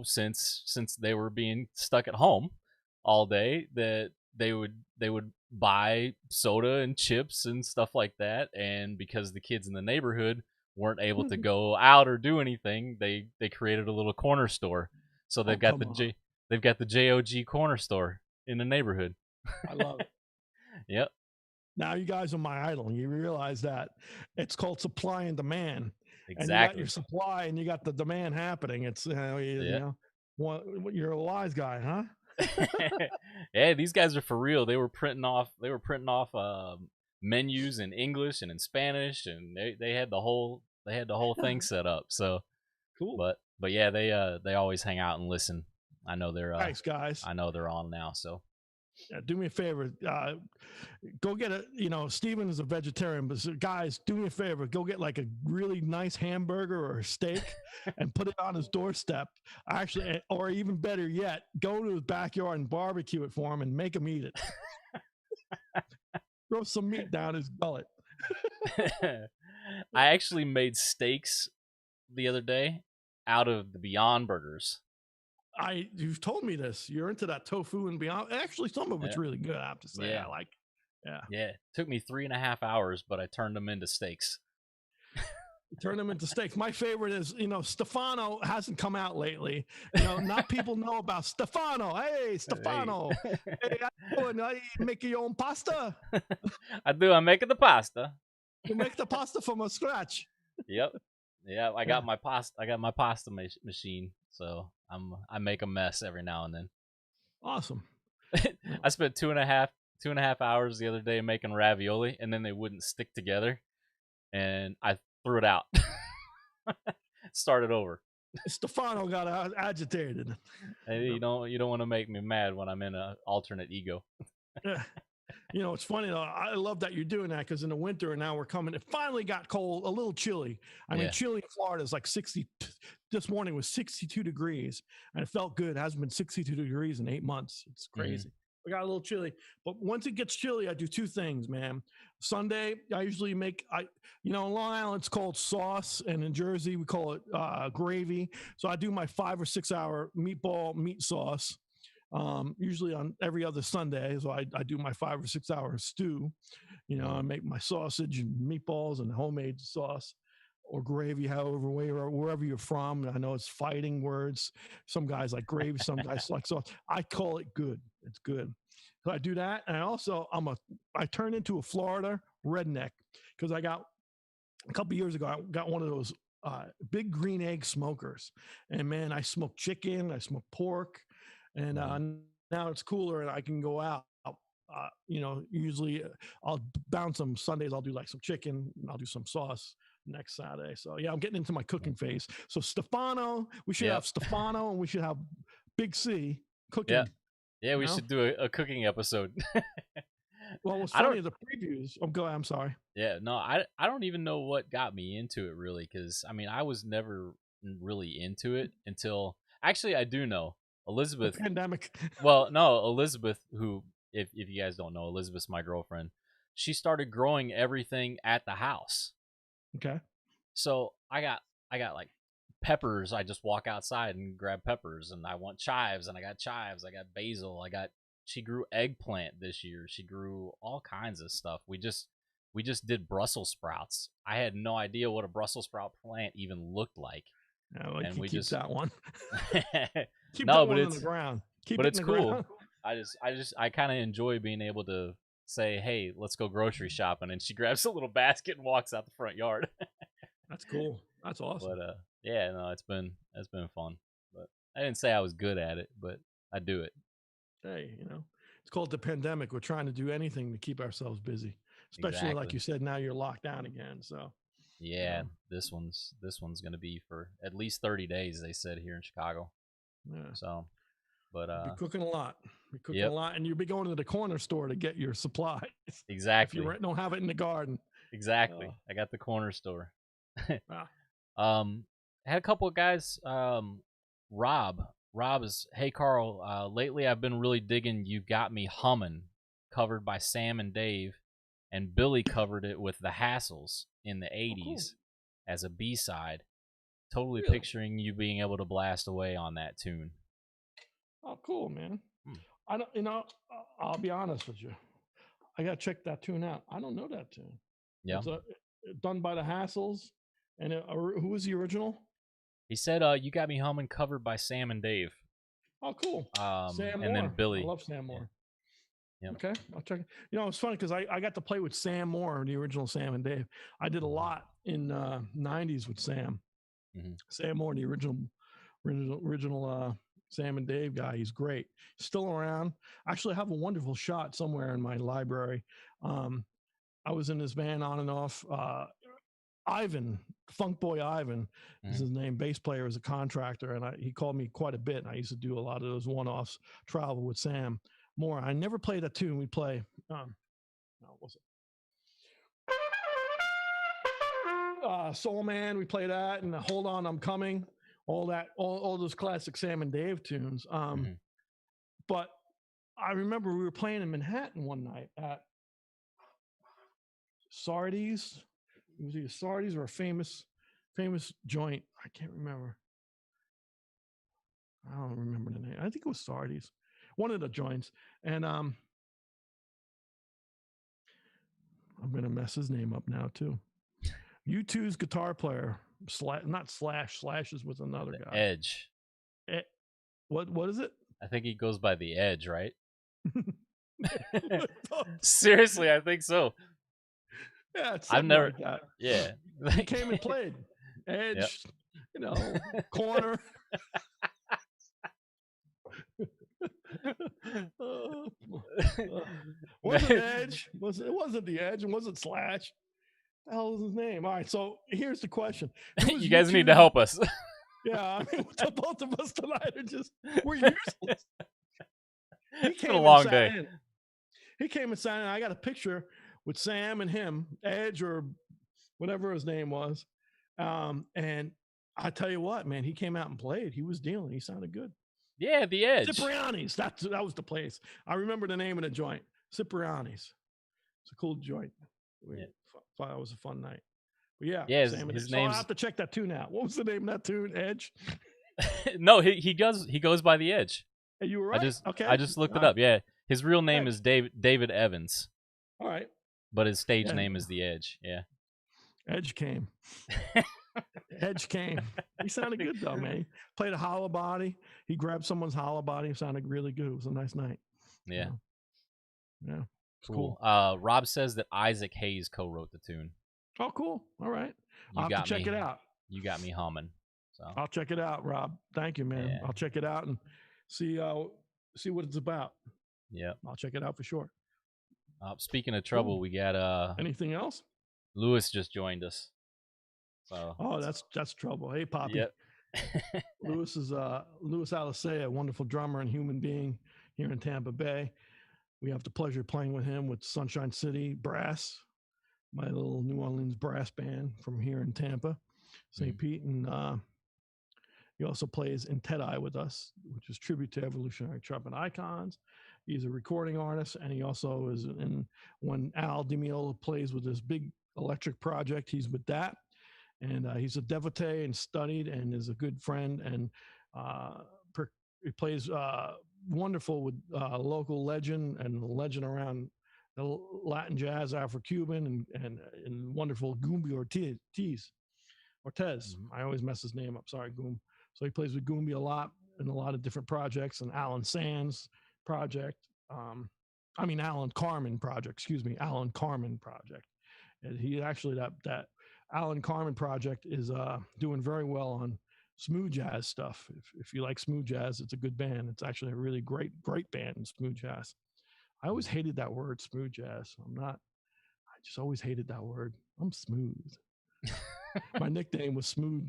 since they were being stuck at home all day, that they would buy soda and chips and stuff like that, and because the kids in the neighborhood weren't able to go out or do anything, they created a little corner store. So they've got the JOG corner store in the neighborhood. I love it. Yep. Now you guys are my idol. You realize that it's called supply and demand. Exactly. And you got your supply and you got the demand happening. It's you're a wise guy, huh? Yeah, these guys are for real. They were printing off menus in English and in Spanish, and they had the whole thing set up. So cool. But yeah, they always hang out and listen. I know they're thanks, guys. I know they're on now. So do me a favor, go get Steven is a vegetarian, but guys, do me a favor, go get like a really nice hamburger or a steak and put it on his doorstep. Actually, or even better yet, go to his backyard and barbecue it for him and make him eat it. Throw some meat down his gullet. I actually made steaks the other day out of the Beyond Burgers. You've told me this. You're into that tofu and Beyond. Actually, some of it's really good, I have to say. Yeah. I like it. Yeah. Yeah. It took me 3.5 hours, but I turned them into steaks. Turn them into steaks. My favorite is, Stefano hasn't come out lately. Not people know about Stefano. Hey, Stefano. Hey, you make your own pasta? I do. I'm making the pasta. You make the pasta from scratch. Yep. Yeah, I got my pasta machine, so I make a mess every now and then. Awesome. I spent 2.5 hours the other day making ravioli, and then they wouldn't stick together, and I threw it out. Started over. Stefano got agitated. Hey, you don't want to make me mad when I'm in an alternate ego. Yeah. It's funny though. I love that you're doing that because in the winter and now we're coming. It finally got cold, a little chilly. I mean, chilly in Florida is like 60. This morning was 62 degrees, and it felt good. It hasn't been 62 degrees in 8 months. It's crazy. We got a little chilly, but once it gets chilly, I do 2 things, man. Sunday, I usually make. In Long Island it's called sauce, and in Jersey we call it gravy. So I do my 5 or 6 hour meat sauce. Usually on every other Sunday. So I do my 5 or 6 hour stew. I make my sausage and meatballs and homemade sauce or gravy, wherever you're from. I know it's fighting words. Some guys like gravy, some guys like sauce. I call it good. It's good. So I do that. And also I turned into a Florida redneck because I got a couple years ago, I got one of those big green egg smokers. And man, I smoke chicken, I smoke pork. And now it's cooler and I can go out usually I'll bounce some Sundays. I'll do like some chicken and I'll do some sauce next Saturday. So yeah, I'm getting into my cooking phase. So Stefano, we should have Stefano, and we should have Big C cooking. Yeah, we should do a cooking episode. Well, what's funny is the previews. Oh, go ahead. I'm sorry. Yeah, no, I don't even know what got me into it really, because I mean I was never really into it until actually I do know Elizabeth. The pandemic. Well, no, Elizabeth, who if you guys don't know, Elizabeth's my girlfriend. She started growing everything at the house. Okay. So I got like peppers. I just walk outside and grab peppers, and I want chives, and I got chives. I got basil. She grew eggplant this year. She grew all kinds of stuff. We just did Brussels sprouts. I had no idea what a Brussels sprout plant even looked like. No, and we keep that one. Keep no, that but one it's in the ground. But it's cool. I kind of enjoy being able to say, "Hey, let's go grocery shopping," and she grabs a little basket and walks out the front yard. That's cool. That's awesome. But yeah, no, it's been fun. But I didn't say I was good at it, but I do it. Hey, it's called the pandemic. We're trying to do anything to keep ourselves busy, especially like you said. Now you're locked down again, so. Yeah, this one's going to be for at least 30 days. They said here in Chicago. Yeah. So, but be cooking a lot. Be cooking a lot, and you'll be going to the corner store to get your supplies. Exactly. If you don't have it in the garden. Exactly. I got the corner store. Wow. Had a couple of guys. Rob is, hey Carl. Lately I've been really digging "You Got Me Hummin'," covered by Sam and Dave, and Billy covered it with the Hassles in the 80s as a B-side. Totally picturing you being able to blast away on that tune. Oh, cool, man. I don't, I'll be honest with you. I got to check that tune out. I don't know that tune. Yeah. It's done by the Hassles. And who was the original? He said, "You Got Me Hummin'," covered by Sam and Dave. Oh, cool. Sam Moore. And then Billy. I love Sam Moore. Yeah. Okay, I'll check it. It's funny because I got to play with Sam Moore, the original Sam and Dave. I did a lot in 90s with Sam. Mm-hmm. Sam Moore, the original Sam and Dave guy. He's great. Still around. Actually, I have a wonderful shot somewhere in my library. I was in this band on and off. Ivan, Funk Boy Ivan is his name. Bass player, is a contractor, and he called me quite a bit. And I used to do a lot of those one-offs, travel with Sam Moore. I never played that tune. We play. What was it? Soul Man. We play that, and Hold On, I'm Coming. All that, all those classic Sam and Dave tunes. But I remember we were playing in Manhattan one night at Sardi's. It was either Sardi's or a famous joint. I can't remember. I don't remember the name. I think it was Sardi's. One of the joints. And I'm going to mess his name up now, too. U2's guitar player, not Slash is with another guy. Edge. What is it? I think he goes by the Edge, right? Seriously, I think so. Yeah, I've never. Like that. Yeah, he came and played Edge. Corner. Wasn't Edge? It wasn't the Edge, and wasn't Slash. The hell was his name? All right, so here's the question. You guys need to help us. Yeah, I mean, both of us tonight we're useless. It's been a long day. He came and sat in. I got a picture with Sam and him, Edge or whatever his name was. And I tell you what, man, he came out and played. He was dealing. He sounded good. Yeah, the Edge. Cipriani's. That was the place. I remember the name of the joint. Cipriani's. It's a cool joint. It was a fun night. But yeah, his name's. So I'll have to check that tune out. What was the name of that tune? Edge? No, he goes by the Edge. Are you right? I just looked it up. Yeah, his real name is David Evans. All right. But his stage name is the Edge. Yeah. Edge came. Edge came. He sounded good though, man. He played a hollow body. He grabbed someone's hollow body. It sounded really good. It was a nice night. Yeah. Yeah. Cool. Rob says that Isaac Hayes co-wrote the tune. Oh, cool. All right. I'll have to check it out. You got me humming. So I'll check it out, Rob. Thank you, man. Yeah. I'll check it out and see what it's about. Yeah. I'll check it out for sure. Speaking of trouble, we got anything else? Lewis just joined us. So that's trouble. Hey, Poppy. Yep. Lewis is Louis Alisea, a wonderful drummer and human being here in Tampa Bay. We have the pleasure of playing with him with Sunshine City Brass, my little New Orleans brass band from here in Tampa, St. Pete, and he also plays in T.Ë.T.I with us, which is tribute to evolutionary trumpet icons. He's a recording artist, and he also is in when Al Di Meola plays with his big electric project. He's with that, and he's a devotee and studied, and is a good friend, and he plays wonderful with local legend and legend around the Latin jazz, Afro-Cuban, and wonderful Goombie Ortiz. I always mess his name up. Sorry, Goom. So he plays with Goombie a lot in a lot of different projects, and Alan Sands project. Alan Carmen project. Alan Carmen project. And he actually that Alan Carmen project is doing very well on smooth jazz stuff. If you like smooth jazz, it's a good band. It's actually a really great band in smooth jazz. I always hated that word, smooth jazz. I just always hated that word. I'm smooth. My nickname was Smooth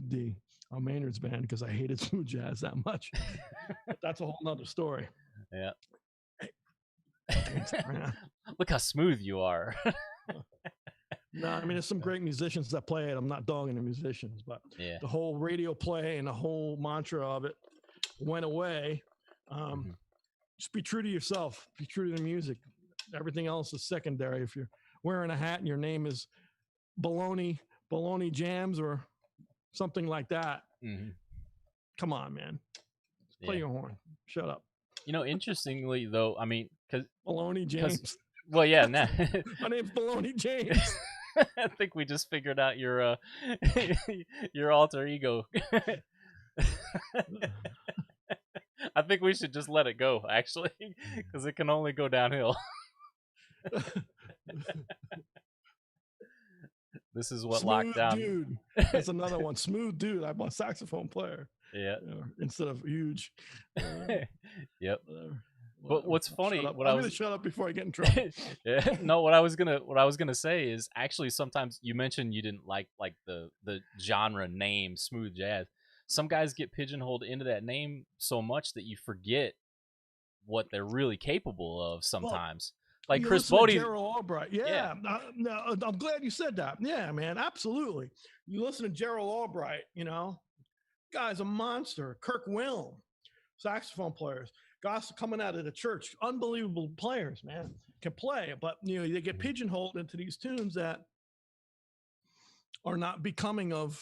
D on Maynard's band because I hated smooth jazz that much. But that's a whole nother story. Yeah. Thanks, look how smooth you are. No, there's some great musicians that play it. I'm not dogging the musicians, but the whole radio play and the whole mantra of it went away. Just be true to yourself. Be true to the music. Everything else is secondary. If you're wearing a hat and your name is Baloney Jams or something like that, come on, man. Play your horn. Shut up. Interestingly, though, because Baloney James. Well, yeah. My name's Baloney James. I think we just figured out your alter ego. I think we should just let it go, actually, because it can only go downhill. This is what Smooth lockdown. Dude. That's another one. Smooth Dude. I'm a saxophone player. Yeah. Instead of huge. Yep. But what's funny? I'm gonna shut up before I get in trouble. Yeah. No. What I was gonna say is actually sometimes you mentioned you didn't like the genre name smooth jazz. Some guys get pigeonholed into that name so much that you forget what they're really capable of sometimes. Like Chris Bodie. Gerald Albright. Yeah. No, I'm glad you said that. Yeah, man. Absolutely. You listen to Gerald Albright, guy's a monster. Kirk Wilm, saxophone players. Guys coming out of the church. Unbelievable players, man. Can play. But, they get pigeonholed into these tunes that are not becoming of...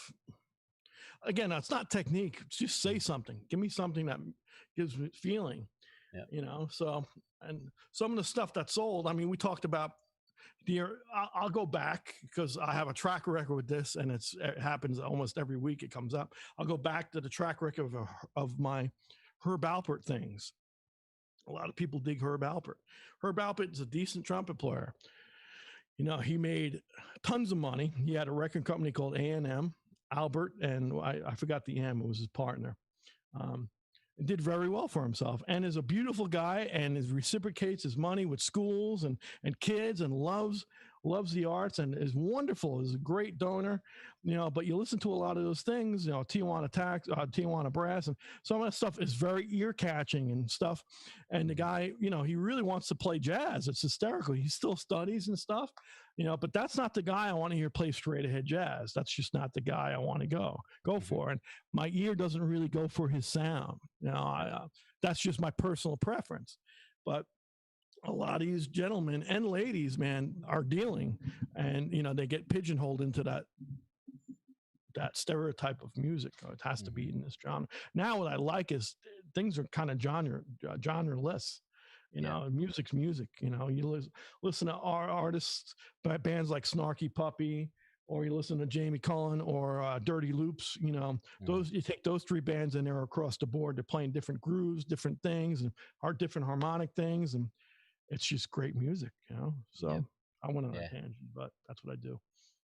Again, it's not technique. It's just say something. Give me something that gives me feeling. Yeah. So, and some of the stuff that's sold, we talked about I'll go back because I have a track record with this, and it happens almost every week it comes up. I'll go back to the track record of my Herb Alpert things. A lot of people dig Herb Alpert. Herb Alpert is a decent trumpet player. He made tons of money. He had a record company called A&M. Albert, and I forgot the M, it was his partner. Did very well for himself and is a beautiful guy and reciprocates his money with schools and kids and loves the arts and is wonderful, is a great donor, but you listen to a lot of those things, Tijuana Brass, and some of that stuff is very ear catching and stuff. And the guy, he really wants to play jazz. It's hysterical. He still studies and stuff, but that's not the guy I want to hear play straight ahead jazz. That's just not the guy I want to go for. And my ear doesn't really go for his sound. That's just my personal preference. But a lot of these gentlemen and ladies, man, are dealing, and they get pigeonholed into that stereotype of music. It has to be in this genre. Now, what I like is things are kind of genreless. Music's music. You listen to our artists, bands like Snarky Puppy, or you listen to Jamie Cullen or Dirty Loops. Those, you take those three bands and they're across the board. They're playing different grooves, different things, and different harmonic things, and it's just great music. So I went on a tangent, but that's what I do.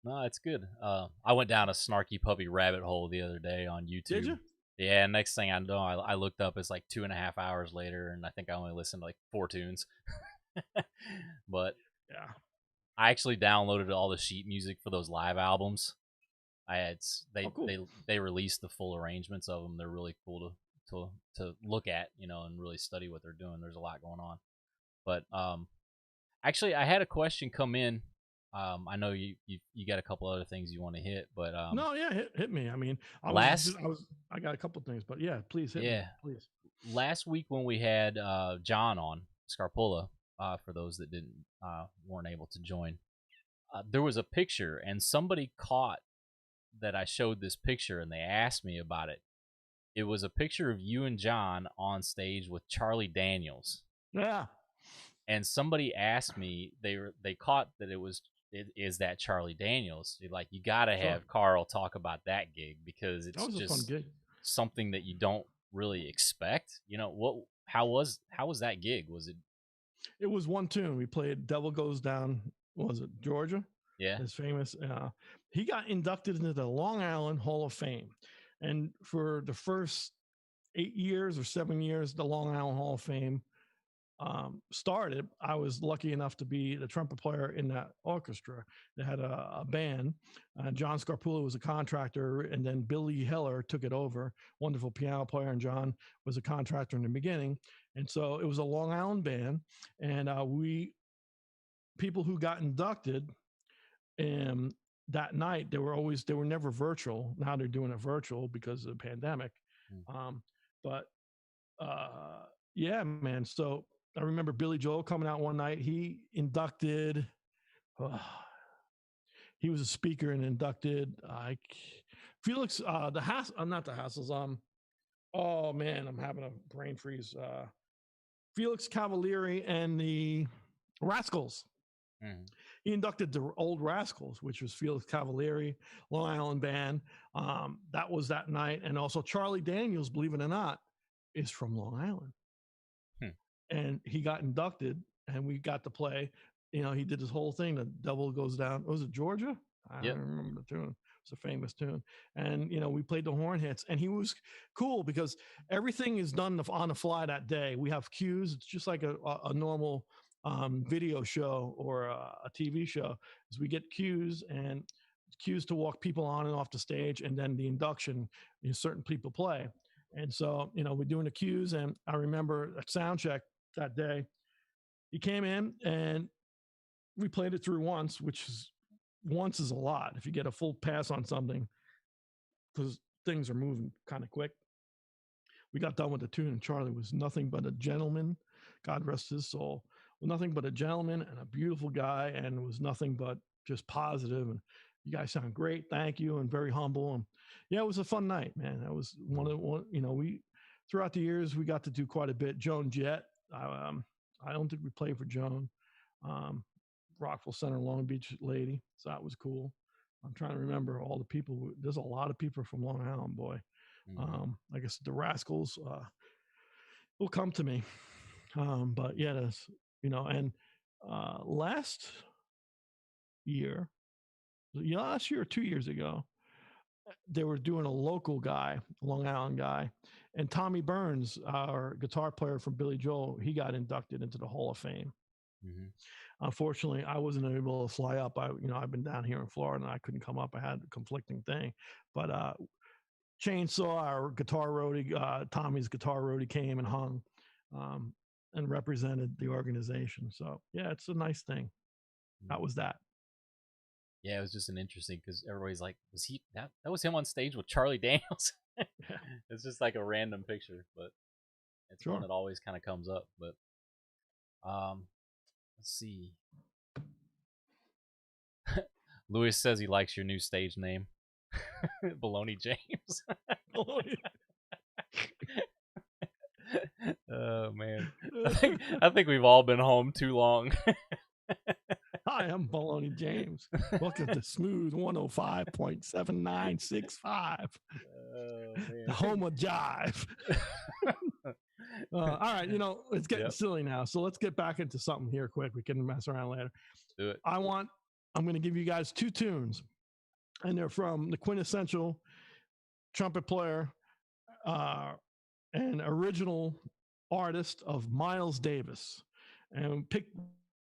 No, it's good. I went down a Snarky Puppy rabbit hole the other day on YouTube. Did you? Yeah, next thing I know, I looked up, it's like 2.5 hours later, and I think I only listened to like 4 tunes. But Yeah. I actually downloaded all the sheet music for those live albums. I had Cool. they released the full arrangements of them. They're really cool to look at, and really study what they're doing. There's a lot going on. But actually, I had a question come in. I know you got a couple other things you want to hit, but No, yeah, hit me. I mean, I got a couple things, but yeah, please hit me, please. Last week when we had John on Scarpola, for those that didn't weren't able to join, there was a picture, and somebody caught that I showed this picture, and they asked me about it. It was a picture of you and John on stage with Charlie Daniels. Yeah. And somebody asked me, they caught that is that Charlie Daniels. Like, you got to have Carl talk about that gig, because it's just something that you don't really expect. How was that gig? Was it? It was one tune. We played "Devil Goes Down." Was it Georgia? Yeah, it's famous. He got inducted into the Long Island Hall of Fame, and for the first 8 years or 7 years, the Long Island Hall of Fame started. I was lucky enough to be the trumpet player in that orchestra. They had a band. John Scarpula was a contractor, and then Billy Heller took it over. Wonderful piano player, and John was a contractor in the beginning. And so it was a Long Island band, and people who got inducted that night, they were never virtual. Now they're doing it virtual because of the pandemic. But yeah, man. So I remember Billy Joel coming out one night. He inducted. He was a speaker and inducted Felix. Not the Hassles. Oh man, I'm having a brain freeze. Felix Cavalieri and the Rascals. He inducted the Old Rascals, which was Felix Cavalieri, Long Island band. That was that night. And also Charlie Daniels, believe it or not, is from Long Island. And he got inducted, and we got to play. He did this whole thing. The Devil Goes Down. Was it Georgia? I don't remember the tune. It's a famous tune. And, we played the horn hits. And he was cool because everything is done on the fly that day. We have cues. It's just like a normal video show or a TV show. Is we get cues to walk people on and off the stage, and then the induction, certain people play. And so, we're doing the cues, and I remember a sound check that day. He came in and we played it through once, once is a lot if you get a full pass on something, because things are moving kind of quick. We got done with the tune, and Charlie was nothing but a gentleman. God rest his soul. Nothing but a gentleman and a beautiful guy, and was nothing but just positive. And you guys sound great, thank you, and very humble. And yeah, it was a fun night, man. That was we throughout the years we got to do quite a bit. Joan Jett, I don't think we played for Joan. Rockville Center, Long Beach lady, so that was cool. I'm trying to remember all the people. There's a lot of people from Long Island, boy. I guess the Rascals will come to me. But yeah, that's, and last year or 2 years ago, they were doing a local guy, Long Island guy, and Tommy Burns, our guitar player from Billy Joel, he got inducted into the Hall of Fame. Unfortunately, I wasn't able to fly up. I've been down here in Florida and I couldn't come up. I had a conflicting thing, but Chainsaw, our guitar roadie, Tommy's guitar roadie, came and hung and represented the organization. So yeah, it's a nice thing. That was that. Yeah, it was just an interesting, because everybody's like, was he that was him on stage with Charlie Daniels? Yeah. It's just like a random picture, but it's one that always kind of comes up. But let's see. Louis says he likes your new stage name. Baloney James. Oh man. I think we've all been home too long. Hi, I'm Baloney James. Welcome to Smooth 105.7965. The home of jive. All right, it's getting silly now. So let's get back into something here quick. We can mess around later. Do it. I'm going to give you guys 2 tunes, and they're from the quintessential trumpet player and original artist of Miles Davis. and pick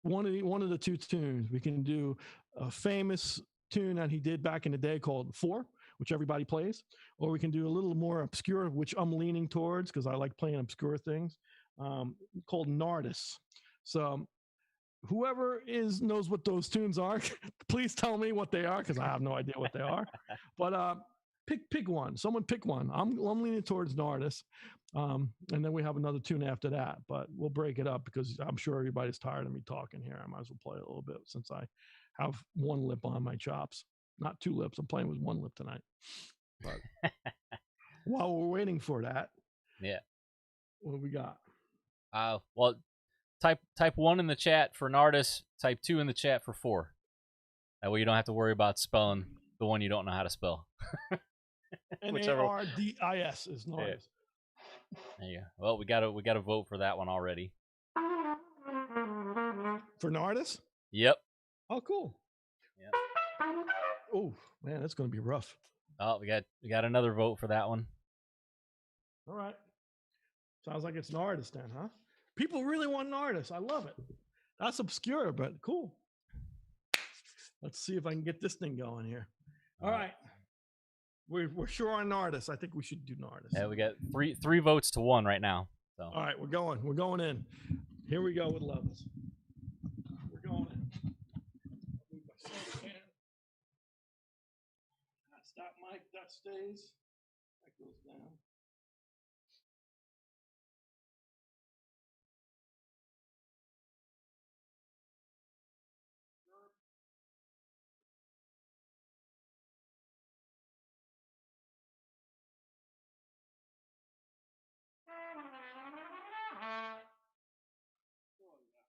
one of the two tunes. We can do a famous tune that he did back in the day called Four, which everybody plays, or we can do a little more obscure, which I'm leaning towards because I like playing obscure things, called Nardis. So whoever knows what those tunes are, please tell me what they are because I have no idea what they are. But pick one. Someone pick one. I'm leaning towards Nardis, and then we have another tune after that. But we'll break it up because I'm sure everybody's tired of me talking here. I might as well play a little bit since I have one lip on my chops. Not two lips. I'm playing with one lip tonight. But while we're waiting for that, yeah, what do we got? Well, type 1 in the chat for Nardis. Type 2 in the chat for Four. That way you don't have to worry about spelling the one you don't know how to spell. Nardis is Nardis. Yeah. There you go. Well, we got to vote for that one already. For Nardis? Yep. Oh, cool. Yeah. Oh man, that's gonna be rough. Oh, we got another vote for that one. All right. Sounds like it's Nardis then, huh? People really want Nardis. I love it. That's obscure, but cool. Let's see if I can get this thing going here. All right. We're sure on Nardis. I think we should do Nardis. Yeah, we got three votes to 1 right now. So. All right, we're going in. Here we go with levels. We're going in. Stop mic, that stays. That goes down. Oh yeah,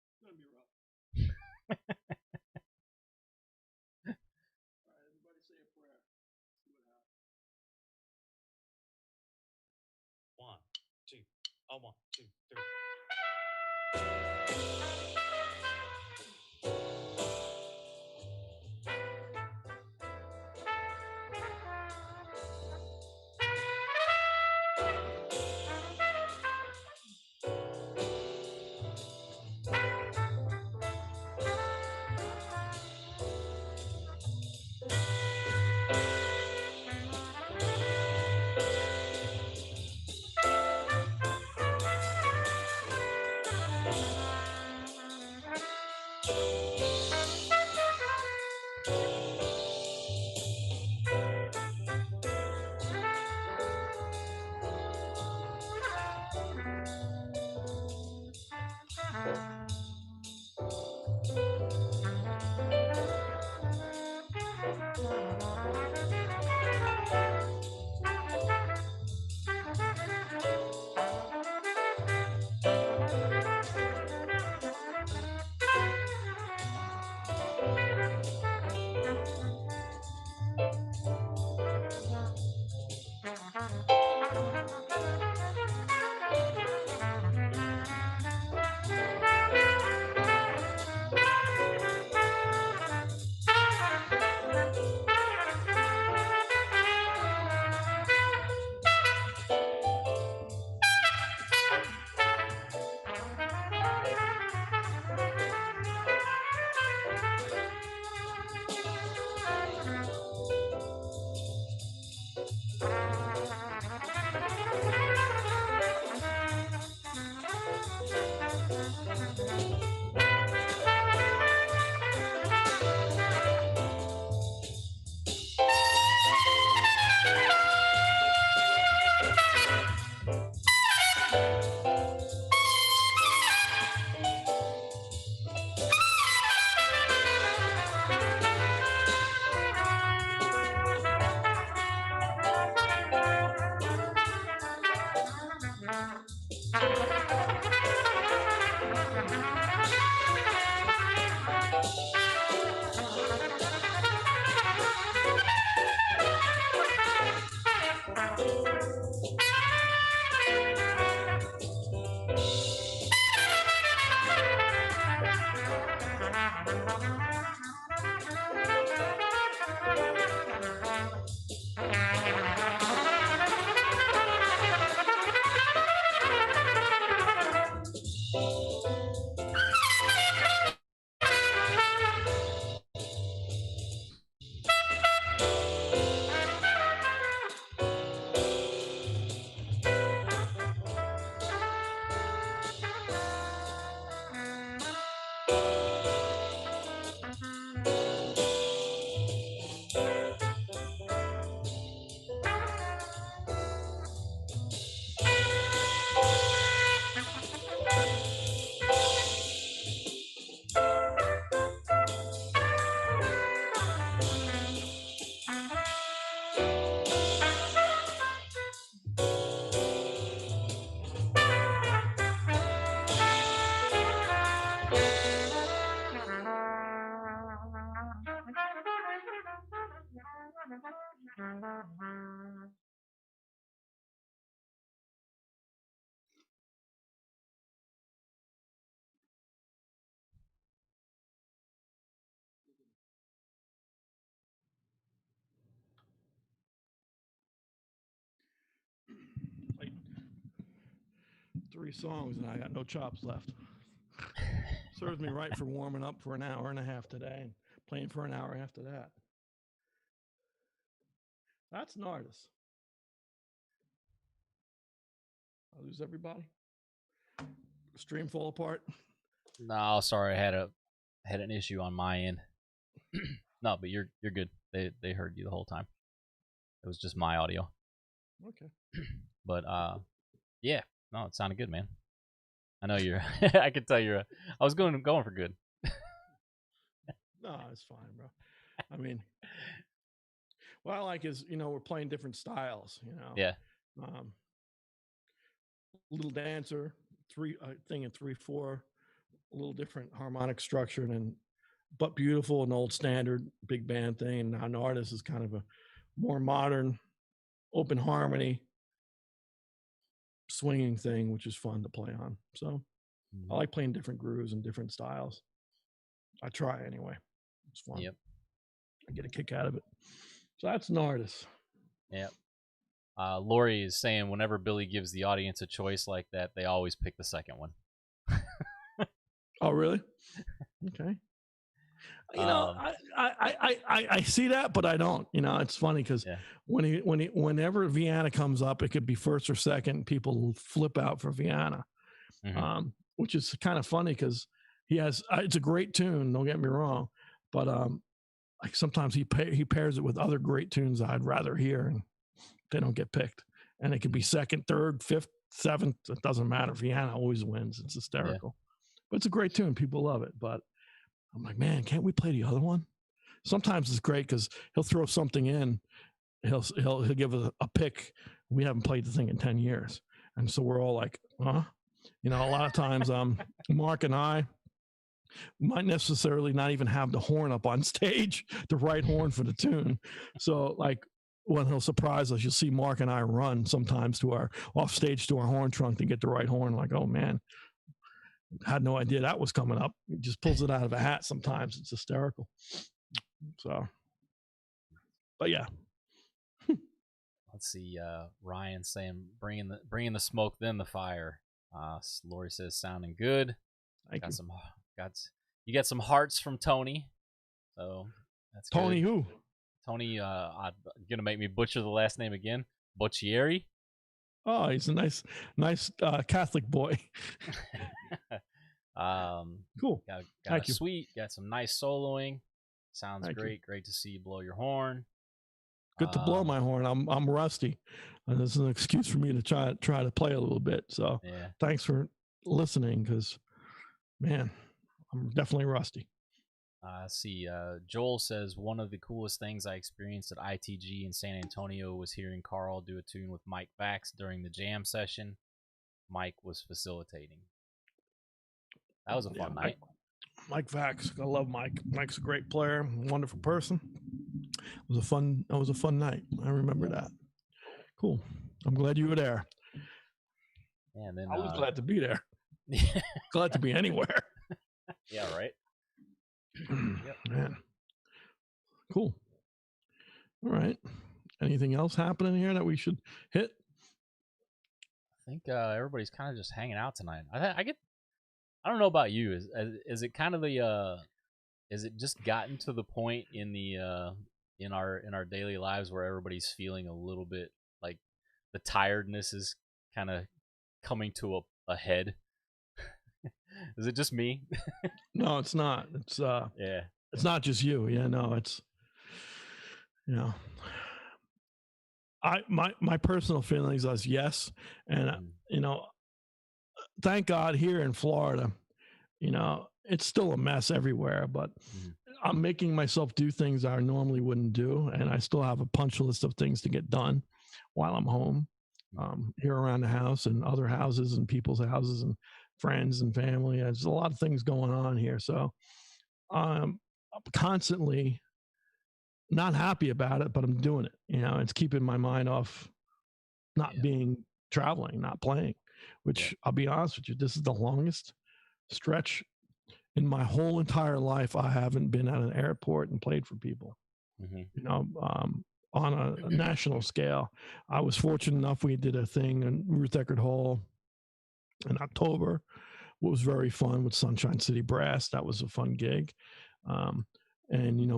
it's gonna be rough. All right, everybody say a prayer. See what happens. 1, 2, 1, 2, 3. Like 3 songs and I got no chops left. Serves me right for warming up for an hour and a half today and playing for an hour after that. That's an artist. I lose everybody. Stream fall apart. No, sorry, I had an issue on my end. No, but you're good. They heard you the whole time. It was just my audio. Okay. But yeah, no, it sounded good, man. I know you're. I could tell you're. I was going for good. No, it's fine, bro. I mean, what I like is, we're playing different styles, Yeah. Little dancer, thing in 3/4, a little different harmonic structure, but beautiful, an old standard big band thing. And now an artist is kind of a more modern, open harmony, swinging thing, which is fun to play on. So I like playing different grooves and different styles. I try anyway. It's fun. Yep. I get a kick out of it. So that's an artist. Yep. Lori is saying whenever Billy gives the audience a choice like that, they always pick the second one. Oh, really? Okay. I see that, but I don't. It's funny because whenever Vienna comes up, it could be first or second. People flip out for Vienna, which is kind of funny because he has. It's a great tune. Don't get me wrong, but like sometimes he pairs it with other great tunes I'd rather hear, and they don't get picked. And it could be second, third, fifth, seventh. It doesn't matter. Vienna always wins. It's hysterical, but it's a great tune. People love it, but. I'm like, man, can't we play the other one? Sometimes it's great because he'll throw something in. He'll give us a pick. We haven't played the thing in 10 years. And so we're all like, huh? A lot of times Mark and I might necessarily not even have the horn up on stage, the right horn for the tune. So like when he'll surprise us, you'll see Mark and I run sometimes off stage to our horn trunk to get the right horn. Like, oh man. Had no idea that was coming up. He just pulls it out of a hat sometimes. It's hysterical. So, but yeah. Let's see. Ryan saying bringing the smoke, then the fire. Lori says sounding good. You got some hearts from Tony. So that's Tony good. Who? Tony. I'm gonna make me butcher the last name again. Boccieri. Oh, he's a nice Catholic boy. Cool. Got a suite. Got some nice soloing. Sounds great. Great to see you blow your horn. Good to blow my horn. I'm rusty. This is an excuse for me to try to play a little bit. So thanks for listening, because man, I'm definitely rusty. See, Joel says one of the coolest things I experienced at ITG in San Antonio was hearing Carl do a tune with Mike Vax during the jam session. Mike was facilitating. That was a fun night. Mike Vax, I love Mike. Mike's a great player, wonderful person. That was a fun night. I remember that. Cool. I'm glad you were there. Yeah, and then I was glad to be there. Glad to be anywhere. Yeah, right. Yep. Man. Cool. All right. Anything else happening here that we should hit? I think everybody's kind of just hanging out tonight. I don't know about you. Is it kind of is it just gotten to the point in in our daily lives where everybody's feeling a little bit like the tiredness is kind of coming to a head? Is it just me? No, it's not. It's it's not just you. Yeah, no, it's my personal feelings is yes, and thank God here in Florida, it's still a mess everywhere, but I'm making myself do things I normally wouldn't do, and I still have a punch list of things to get done while I'm home, here around the house and other houses and people's houses and friends and family. There's a lot of things going on here, so I'm constantly not happy about it, but I'm doing it. It's keeping my mind off not being traveling, not playing, which I'll be honest with you, this is the longest stretch in my whole entire life. I haven't been at an airport and played for people, on a national scale. I was fortunate enough. We did a thing in Ruth Eckerd Hall in October. It was very fun with Sunshine City Brass. That was a fun gig. And,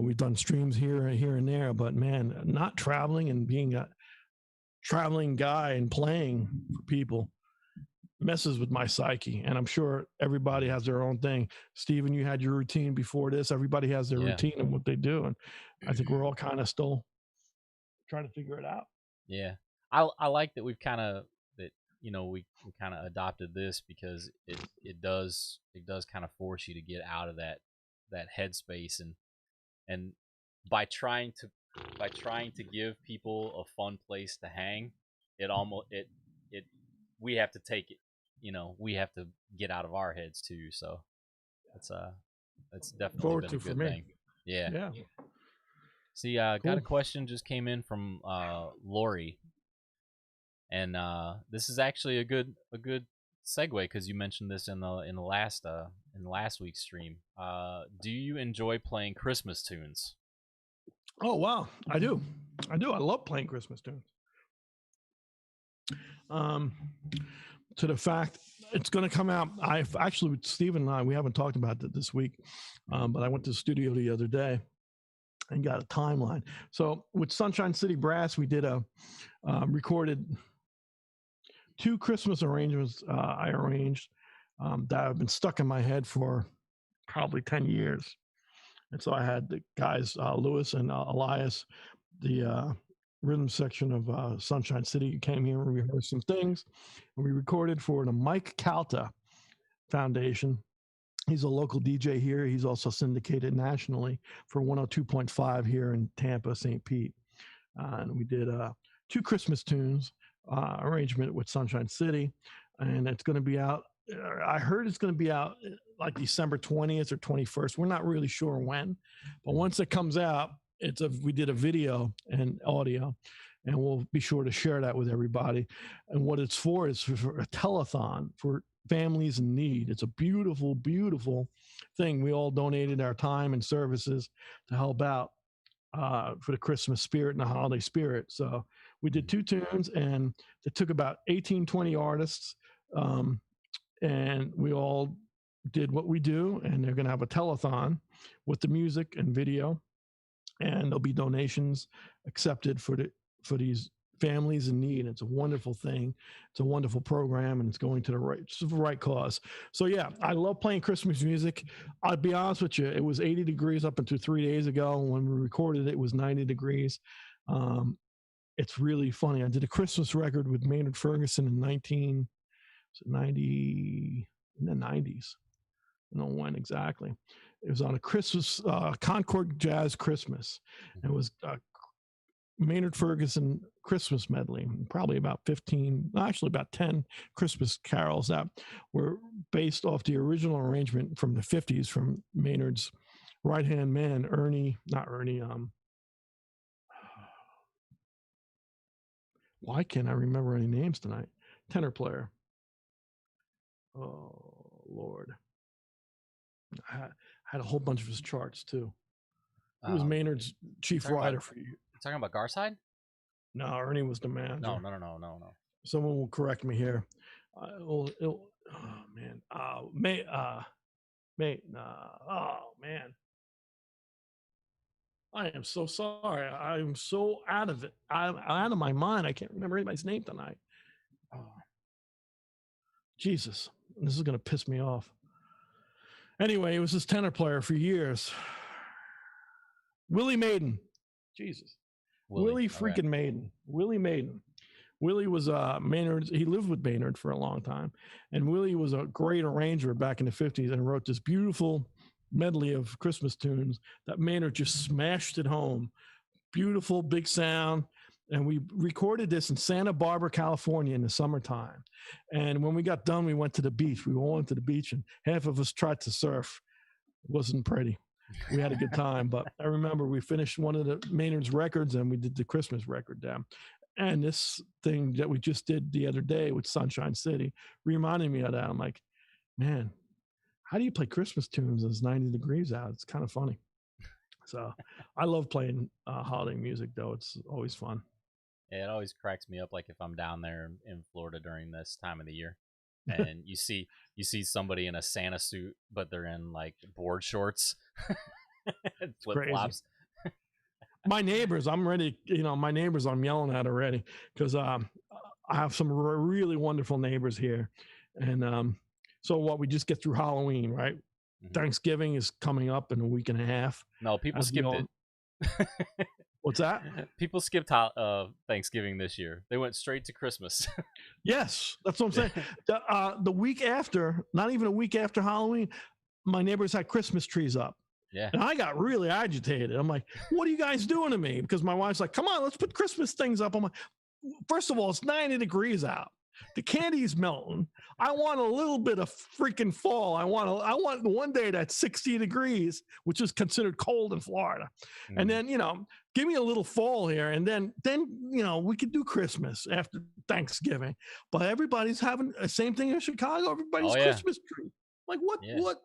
we've done streams here and there, but man, not traveling and being a traveling guy and playing for people messes with my psyche. And I'm sure everybody has their own thing. Steven, you had your routine before this. Everybody has their routine and what they do. And I think we're all kind of still trying to figure it out. Yeah. I like that we've kind of, we kind of adopted this because it does kind of force you to get out of that headspace, and by trying to give people a fun place to hang, we have to take it, we have to get out of our heads too. So that's definitely been a good thing. Yeah. See, cool. Got a question just came in from Lori, and this is actually a good segue because you mentioned this in the last week's stream. Do you enjoy playing Christmas tunes? Oh wow, I do. I love playing Christmas tunes. To the fact it's going to come out. I've actually, with Steven and I, we haven't talked about that this week, but I went to the studio the other day and got a timeline. So with Sunshine City Brass, we did recorded 2 Christmas arrangements I arranged that have been stuck in my head for probably 10 years. And so I had the guys, Lewis and Elias, the rhythm section of Sunshine City, came here and rehearsed some things. And we recorded for the Mike Calta Foundation. He's a local DJ here. He's also syndicated nationally for 102.5 here in Tampa, St. Pete. And we did 2 Christmas tunes arrangement with Sunshine City. And it's going to be out. I heard it's going to be out like December 20th or 21st. We're not really sure when. But once it comes out, we did a video and audio, and we'll be sure to share that with everybody. And what it's for is for a telethon for families in need. It's a beautiful, beautiful thing. We all donated our time and services to help out for the Christmas spirit and the holiday spirit. So we did 2 tunes, and it took about 18, 20 artists, and we all did what we do, and they're going to have a telethon with the music and video, and there'll be donations accepted for these families in need. It's a wonderful thing. It's a wonderful program, and it's going to the right cause. So yeah, I love playing Christmas music. I'll be honest with you, it was 80 degrees up until 3 days ago. When we recorded it was 90 degrees. It's really funny. I did a Christmas record with Maynard Ferguson in 1990, in the 90s. I don't know when exactly. It was on a Christmas, Concord Jazz Christmas. And it was Maynard Ferguson Christmas medley, probably about 10 Christmas carols that were based off the original arrangement from the 50s from Maynard's right-hand man, why can't I remember any names tonight? Tenor player. Oh, Lord. I had a whole bunch of his charts, too. He was Maynard's chief writer for you. Talking about Garside? No, Ernie was the man. No. Someone will correct me here. Oh, man. Oh, man. I am so sorry. I'm so out of it. I'm out of my mind. I can't remember anybody's name tonight. Oh, Jesus. This is going to piss me off. Anyway, he was this tenor player for years. Willie Maiden. Jesus. Willie freaking Maiden. Willie Maiden. Willie was Maynard. He lived with Maynard for a long time. And Willie was a great arranger back in the 50s and wrote this beautiful medley of Christmas tunes that Maynard just smashed at home. Beautiful, big sound. And we recorded this in Santa Barbara, California in the summertime. And when we got done, we went to the beach. We all went to the beach, and half of us tried to surf. It wasn't pretty. we had a good time. But I remember we finished one of the Maynard's records and we did the Christmas record down. And this thing that we just did the other day with Sunshine City reminded me of that. I'm like, man, how do you play Christmas tunes when it's 90 degrees out? It's kind of funny. So I love playing holiday music, though. It's always fun. Yeah, it always cracks me up, like if I'm down there in Florida during this time of the year, and you see somebody in a Santa suit, but they're in like board shorts, and flip flops. My neighbors, I'm ready. My neighbors, I'm yelling at already because I have some really wonderful neighbors here, and so what? We just get through Halloween, right? Mm-hmm. Thanksgiving is coming up in a week and a half. No, people skipped it. What's that? People skipped Thanksgiving this year. They went straight to Christmas. Yes, that's what I'm saying. The week after, not even a week after Halloween, my neighbors had Christmas trees up. Yeah. And I got really agitated. I'm like, what are you guys doing to me? Because my wife's like, come on, let's put Christmas things up. I'm like, first of all, it's 90 degrees out. The candy's melting. I want a little bit of freaking fall. I want one day that's 60 degrees, which is considered cold in Florida. Mm. And then, give me a little fall here. And then, we could do Christmas after Thanksgiving. But everybody's having the same thing in Chicago. Everybody's Christmas tree. Like, what? Yeah. What?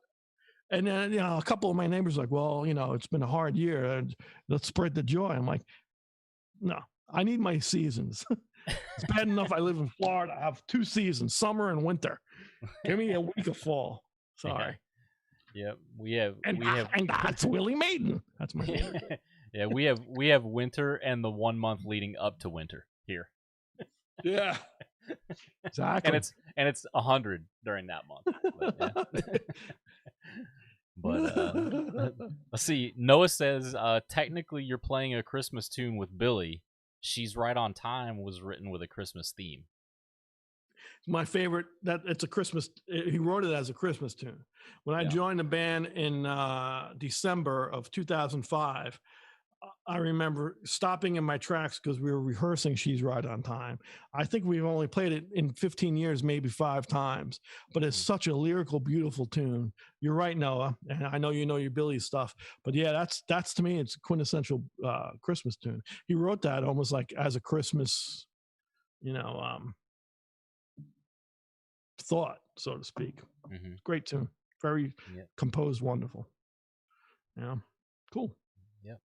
And then, a couple of my neighbors are like, well, it's been a hard year. Let's spread the joy. I'm like, no, I need my seasons. It's bad enough I live in Florida. I have 2 seasons, summer and winter. Give me a week of fall. Sorry. Yeah, we have, and that's Willie Maiden. That's my favorite. Yeah, we have winter and the 1 month leading up to winter here. Yeah, exactly. And it's 100 during that month. But let's see. Noah says, technically, you're playing a Christmas tune with Billy. She's Right on Time was written with a Christmas theme. My favorite, it's a Christmas, he wrote it as a Christmas tune. When I joined the band in December of 2005, I remember stopping in my tracks because we were rehearsing She's Right on Time. I think we've only played it in 15 years, maybe 5 times, but it's such a lyrical, beautiful tune. You're right, Noah, and I know you know your Billy stuff, but yeah, that's to me, it's a quintessential Christmas tune. He wrote that almost like as a Christmas, thought, so to speak. Mm-hmm. Great tune, very composed, wonderful. Yeah, cool. Yep.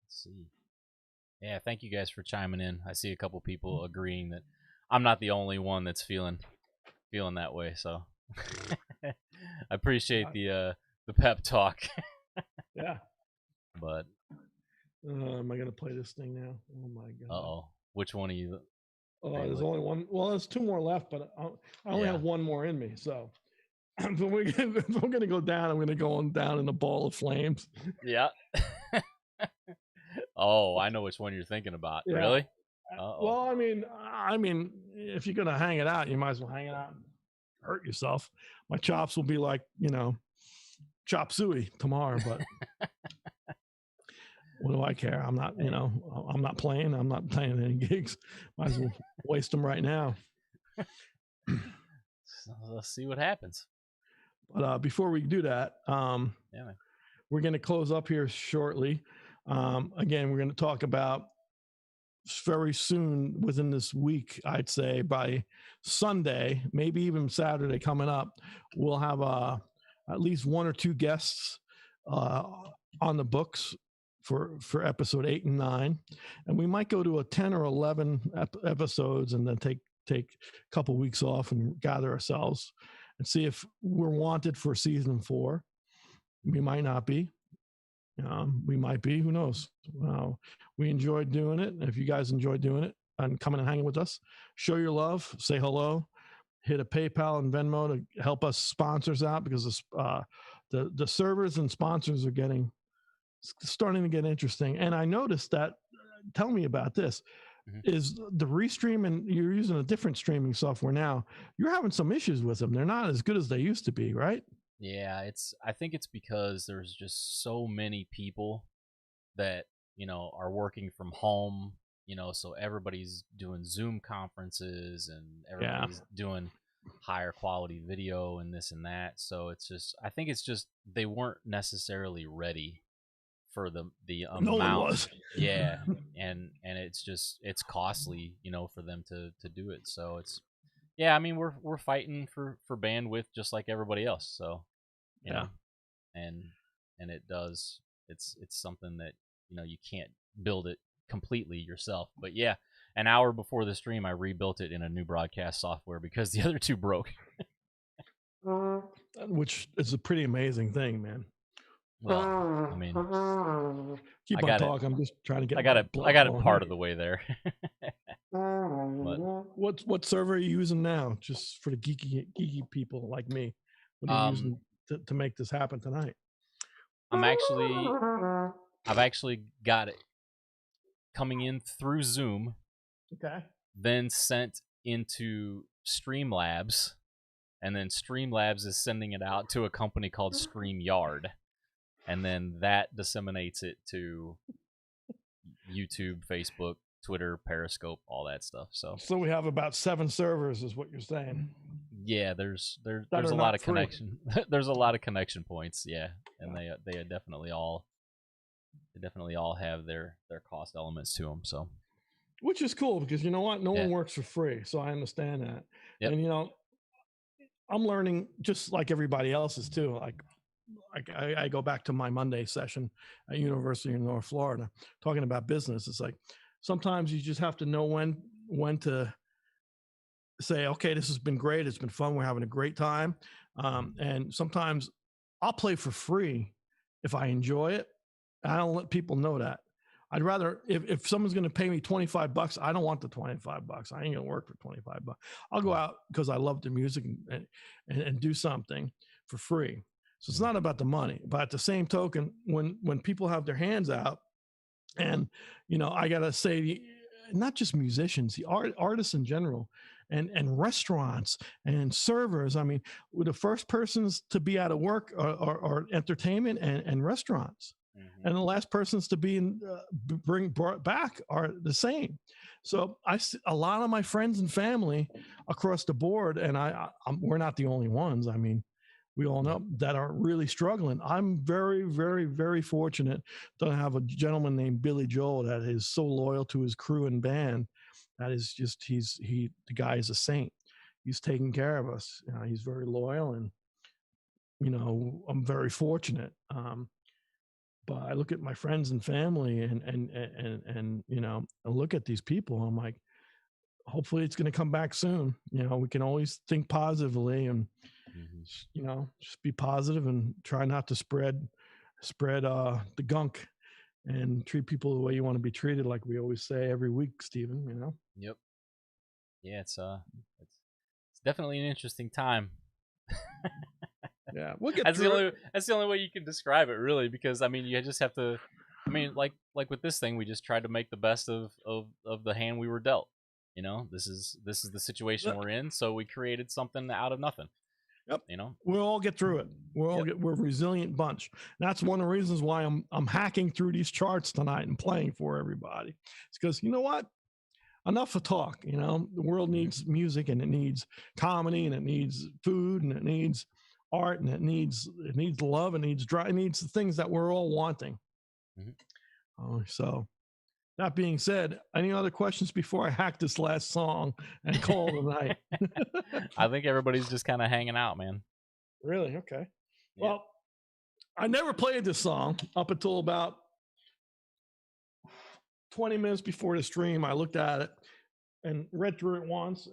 See. Yeah, thank you guys for chiming in. I see a couple people agreeing that I'm not the only one that's feeling that way, so I appreciate the pep talk. Yeah. But am I gonna play this thing now? Oh my god. Uh-oh. Which one are you? Oh, there's only one. Well, there's 2 more left, but I only have 1 more in me, so if I'm gonna go down, I'm gonna go down in a ball of flames. Yeah. Oh, I know which one you're thinking about. Yeah. Really? Uh-oh. Well, I mean, if you're gonna hang it out, you might as well hang it out and hurt yourself. My chops will be like, chop suey tomorrow, but what do I care? I'm not, I'm not playing. I'm not playing any gigs. Might as well waste them right now. So let's see what happens. But before we do that, we're going to close up here shortly. Again, we're going to talk about very soon, within this week, I'd say by Sunday, maybe even Saturday coming up, we'll have at least 1 or 2 guests on the books for episode 8 and 9, and we might go to a 10 or 11 episodes and then take a couple weeks off and gather ourselves and see if we're wanted for season 4. We might not be. We might be. Who knows? We enjoyed doing it. If you guys enjoyed doing it and coming and hanging with us, show your love, say hello, hit a PayPal and Venmo to help us sponsors out, because the servers and sponsors are starting to get interesting. And I noticed that, tell me about this, is the restream, and you're using a different streaming software now. You're having some issues with them. They're not as good as they used to be, right? Yeah, I think it's because there's just so many people that, are working from home, so everybody's doing Zoom conferences and everybody's doing higher quality video and this and that. So it's just, I think it's just they weren't necessarily ready for the No one amount. was. Yeah, and it's costly, for them to do it. So it's, yeah, I mean, we're fighting for bandwidth just like everybody else. So you know, and it's something that you can't build it completely yourself. But yeah, an hour before the stream, I rebuilt it in a new broadcast software because the other two broke. Which is a pretty amazing thing, man. Well, I mean, keep on talking. I'm just trying to get. I got it part of the way there. But what server are you using now? Just for the geeky people like me. What are you using to make this happen tonight? I've actually got it coming in through Zoom. Okay. Then sent into Streamlabs, and then Streamlabs is sending it out to a company called StreamYard, and then that disseminates it to YouTube, Facebook, Twitter, Periscope, all that stuff. So we have about 7 servers, is what you're saying. Yeah, there's a lot of connection. There's a lot of connection points. Yeah, and they definitely all have their cost elements to them. So, which is cool because you know what, no one works for free, so I understand that. Yep. And I'm learning just like everybody else is too. Like I go back to my Monday session at University of North Florida talking about business. It's like sometimes you just have to know when to say, okay, this has been great. It's been fun. We're having a great time. And sometimes I'll play for free if I enjoy it. I don't let people know that. I'd rather, if someone's going to pay me $25, I don't want the $25. I ain't going to work for $25. I'll go out because I love the music and do something for free. So it's not about the money, but at the same token, when people have their hands out, and I gotta say, not just musicians, the artists in general, and restaurants and servers. I mean, the first persons to be out of work are entertainment and restaurants. Mm-hmm. And the last persons to be brought back are the same. So a lot of my friends and family across the board, and we're not the only ones. I mean, we all know that are really struggling. I'm very, very, very fortunate to have a gentleman named Billy Joel that is so loyal to his crew and band. That is just, the guy is a saint. He's taking care of us. He's very loyal, and I'm very fortunate. But I look at my friends and family, and I look at these people. I'm like, hopefully it's going to come back soon. We can always think positively, and just be positive and try not to spread the gunk, and treat people the way you want to be treated, like we always say every week, Stephen. Yep. Yeah, it's definitely an interesting time. Yeah, we'll get that's the only way you can describe it, really, because I mean, you just have to. I mean, like with this thing, we just tried to make the best of the hand we were dealt. This is the situation we're in, so we created something out of nothing. Yep. We'll all get through it. We're a resilient bunch. That's one of the reasons why I'm hacking through these charts tonight and playing for everybody. It's because you know what? Enough of talk. The world needs music, and it needs comedy, and it needs food, and it needs art, and it needs love, and it needs the things that we're all wanting. Mm-hmm. So that being said, any other questions before I hack this last song and call it a night? I think everybody's just kind of hanging out, man. Really? Okay. Yeah. Well, I never played this song up until about 20 minutes before the stream. I looked at it and read through it once,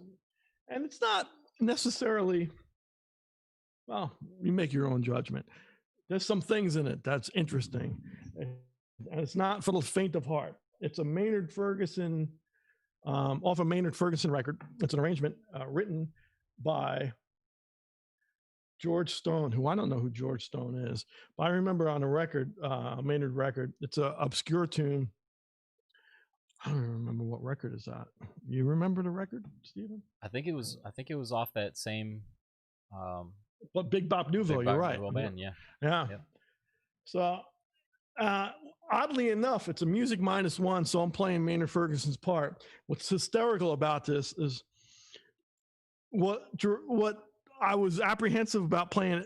and it's not necessarily, well, you make your own judgment. There's some things in it that's interesting, and it's not for the faint of heart. It's a Maynard Ferguson, off a Maynard Ferguson record. It's an arrangement written by George Stone, who I don't know who George Stone is, but I remember on a record, a Maynard record, it's an obscure tune. I don't remember what record is that. You remember the record, Stephen? I think it was off that same. But Big Bop Nouveau, you're right. Nouveau Band, yeah. Yep. So, oddly enough, it's a music -1, so I'm playing Maynard Ferguson's part. What's hysterical about this is what I was apprehensive about playing.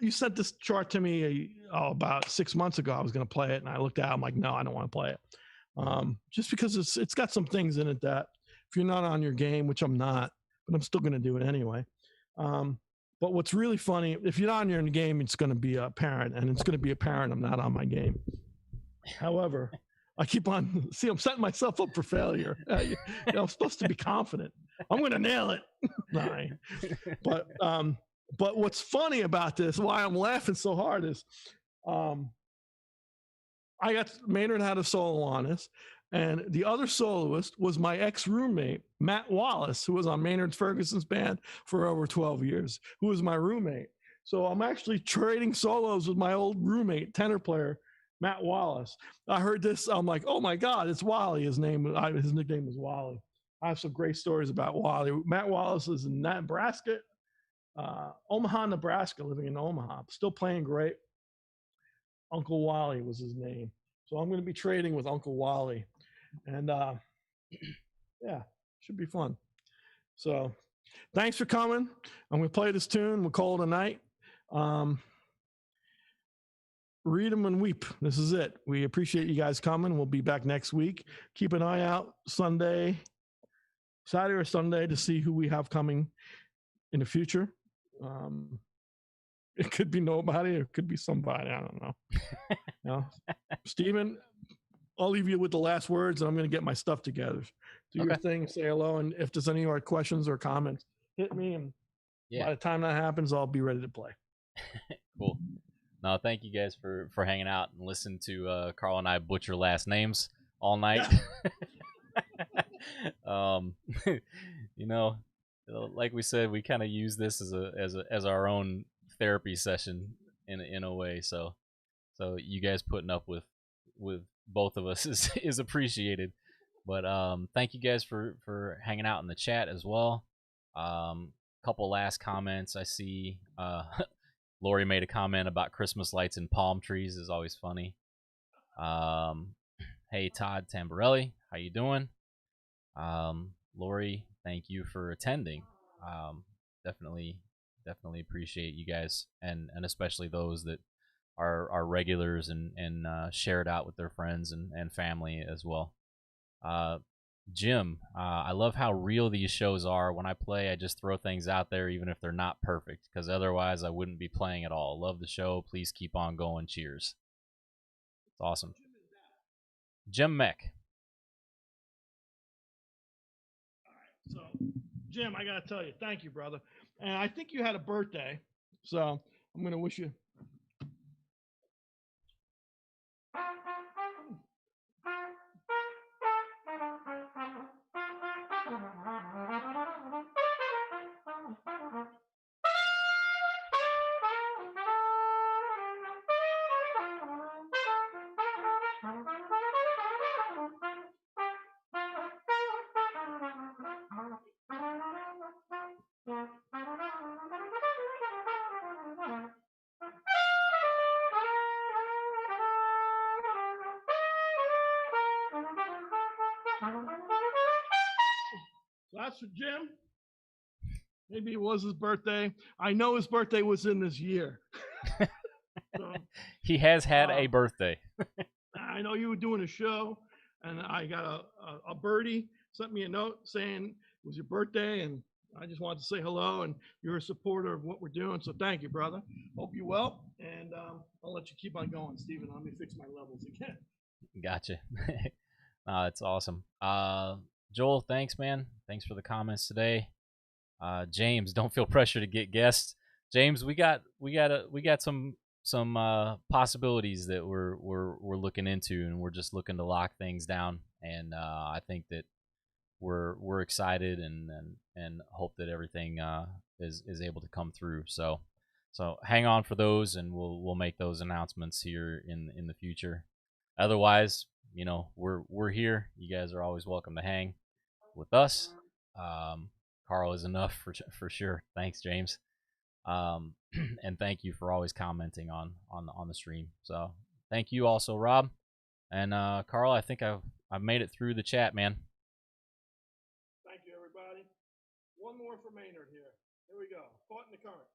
You sent this chart to me about 6 months ago. I was going to play it, and I looked at it. I'm like, no, I don't want to play it. Just because it's got some things in it that if you're not on your game, which I'm not, but I'm still going to do it anyway. But what's really funny, if you're not on your game, it's going to be apparent, and it's going to be apparent I'm not on my game. However, I keep on, I'm setting myself up for failure. I'm supposed to be confident. I'm going to nail it. No, but what's funny about this, why I'm laughing so hard is, Maynard had a solo on this, and the other soloist was my ex-roommate, Matt Wallace, who was on Maynard Ferguson's band for over 12 years, who was my roommate. So I'm actually trading solos with my old roommate, tenor player, Matt Wallace. I heard this, I'm like, oh my God, it's Wally. His nickname is Wally. I have some great stories about Wally. Matt Wallace is in Nebraska, Omaha, Nebraska, living in Omaha, still playing great. Uncle Wally was his name. So I'm going to be trading with Uncle Wally. And yeah, should be fun. So thanks for coming. I'm going to play this tune. We'll call it a night. Read them and weep. This is it. We appreciate you guys coming. We'll be back next week. Keep an eye out Saturday or Sunday to see who we have coming in the future. It could be nobody, or it could be somebody. I don't know. Steven, I'll leave you with the last words, and I'm going to get my stuff together. Do your thing, say hello, and if there's any more questions or comments, hit me, and by the time that happens, I'll be ready to play. Cool. No, thank you guys for hanging out and listening to Carl and I butcher last names all night. Like we said, we kind of use this as our own therapy session in a way. So you guys putting up with both of us is appreciated. But thank you guys for hanging out in the chat as well. Couple last comments. I see Lori made a comment about Christmas lights and palm trees is always funny. Hey, Todd Tamborelli, how you doing? Lori, thank you for attending. Definitely appreciate you guys, and especially those that are regulars and share it out with their friends and family as well. Jim, I love how real these shows are. When I play, I just throw things out there even if they're not perfect, because otherwise I wouldn't be playing at all. Love the show. Please keep on going. Cheers. It's awesome. Jim Meck. So, Jim, I got to tell you, thank you, brother. And I think you had a birthday, so I'm going to wish you. That's for Jim. Maybe it was his birthday. I know his birthday was in this year. So, he has had a birthday. I know you were doing a show, and I got a birdie sent me a note saying it was your birthday, and I just wanted to say hello, and you're a supporter of what we're doing, so thank you, brother. Hope you're well, and I'll let you keep on going, Steven. Let me fix my levels again. Gotcha. It's awesome. Joel, thanks, man. Thanks for the comments today. James, don't feel pressure to get guests. James, we got some possibilities that we're looking into, and we're just looking to lock things down. And I think that we're excited and hope that everything is able to come through. So hang on for those, and we'll make those announcements here in the future. Otherwise, we're here. You guys are always welcome to hang with us. Carl is enough for sure. Thanks, James. And thank you for always commenting on the stream. So thank you also, Rob. And Carl, I think I've made it through the chat, man. Thank you, everybody. one more for Maynard here. Here we go. Caught in the Current.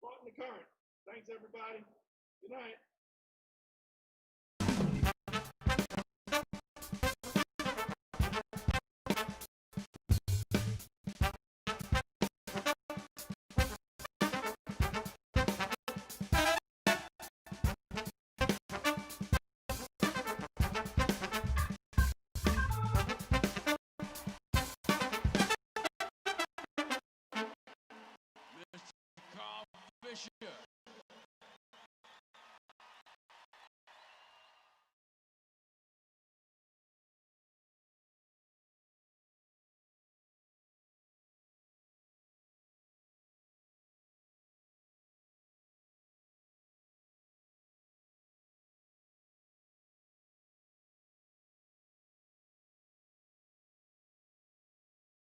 Caught in the Current. Thanks, everybody. Good night.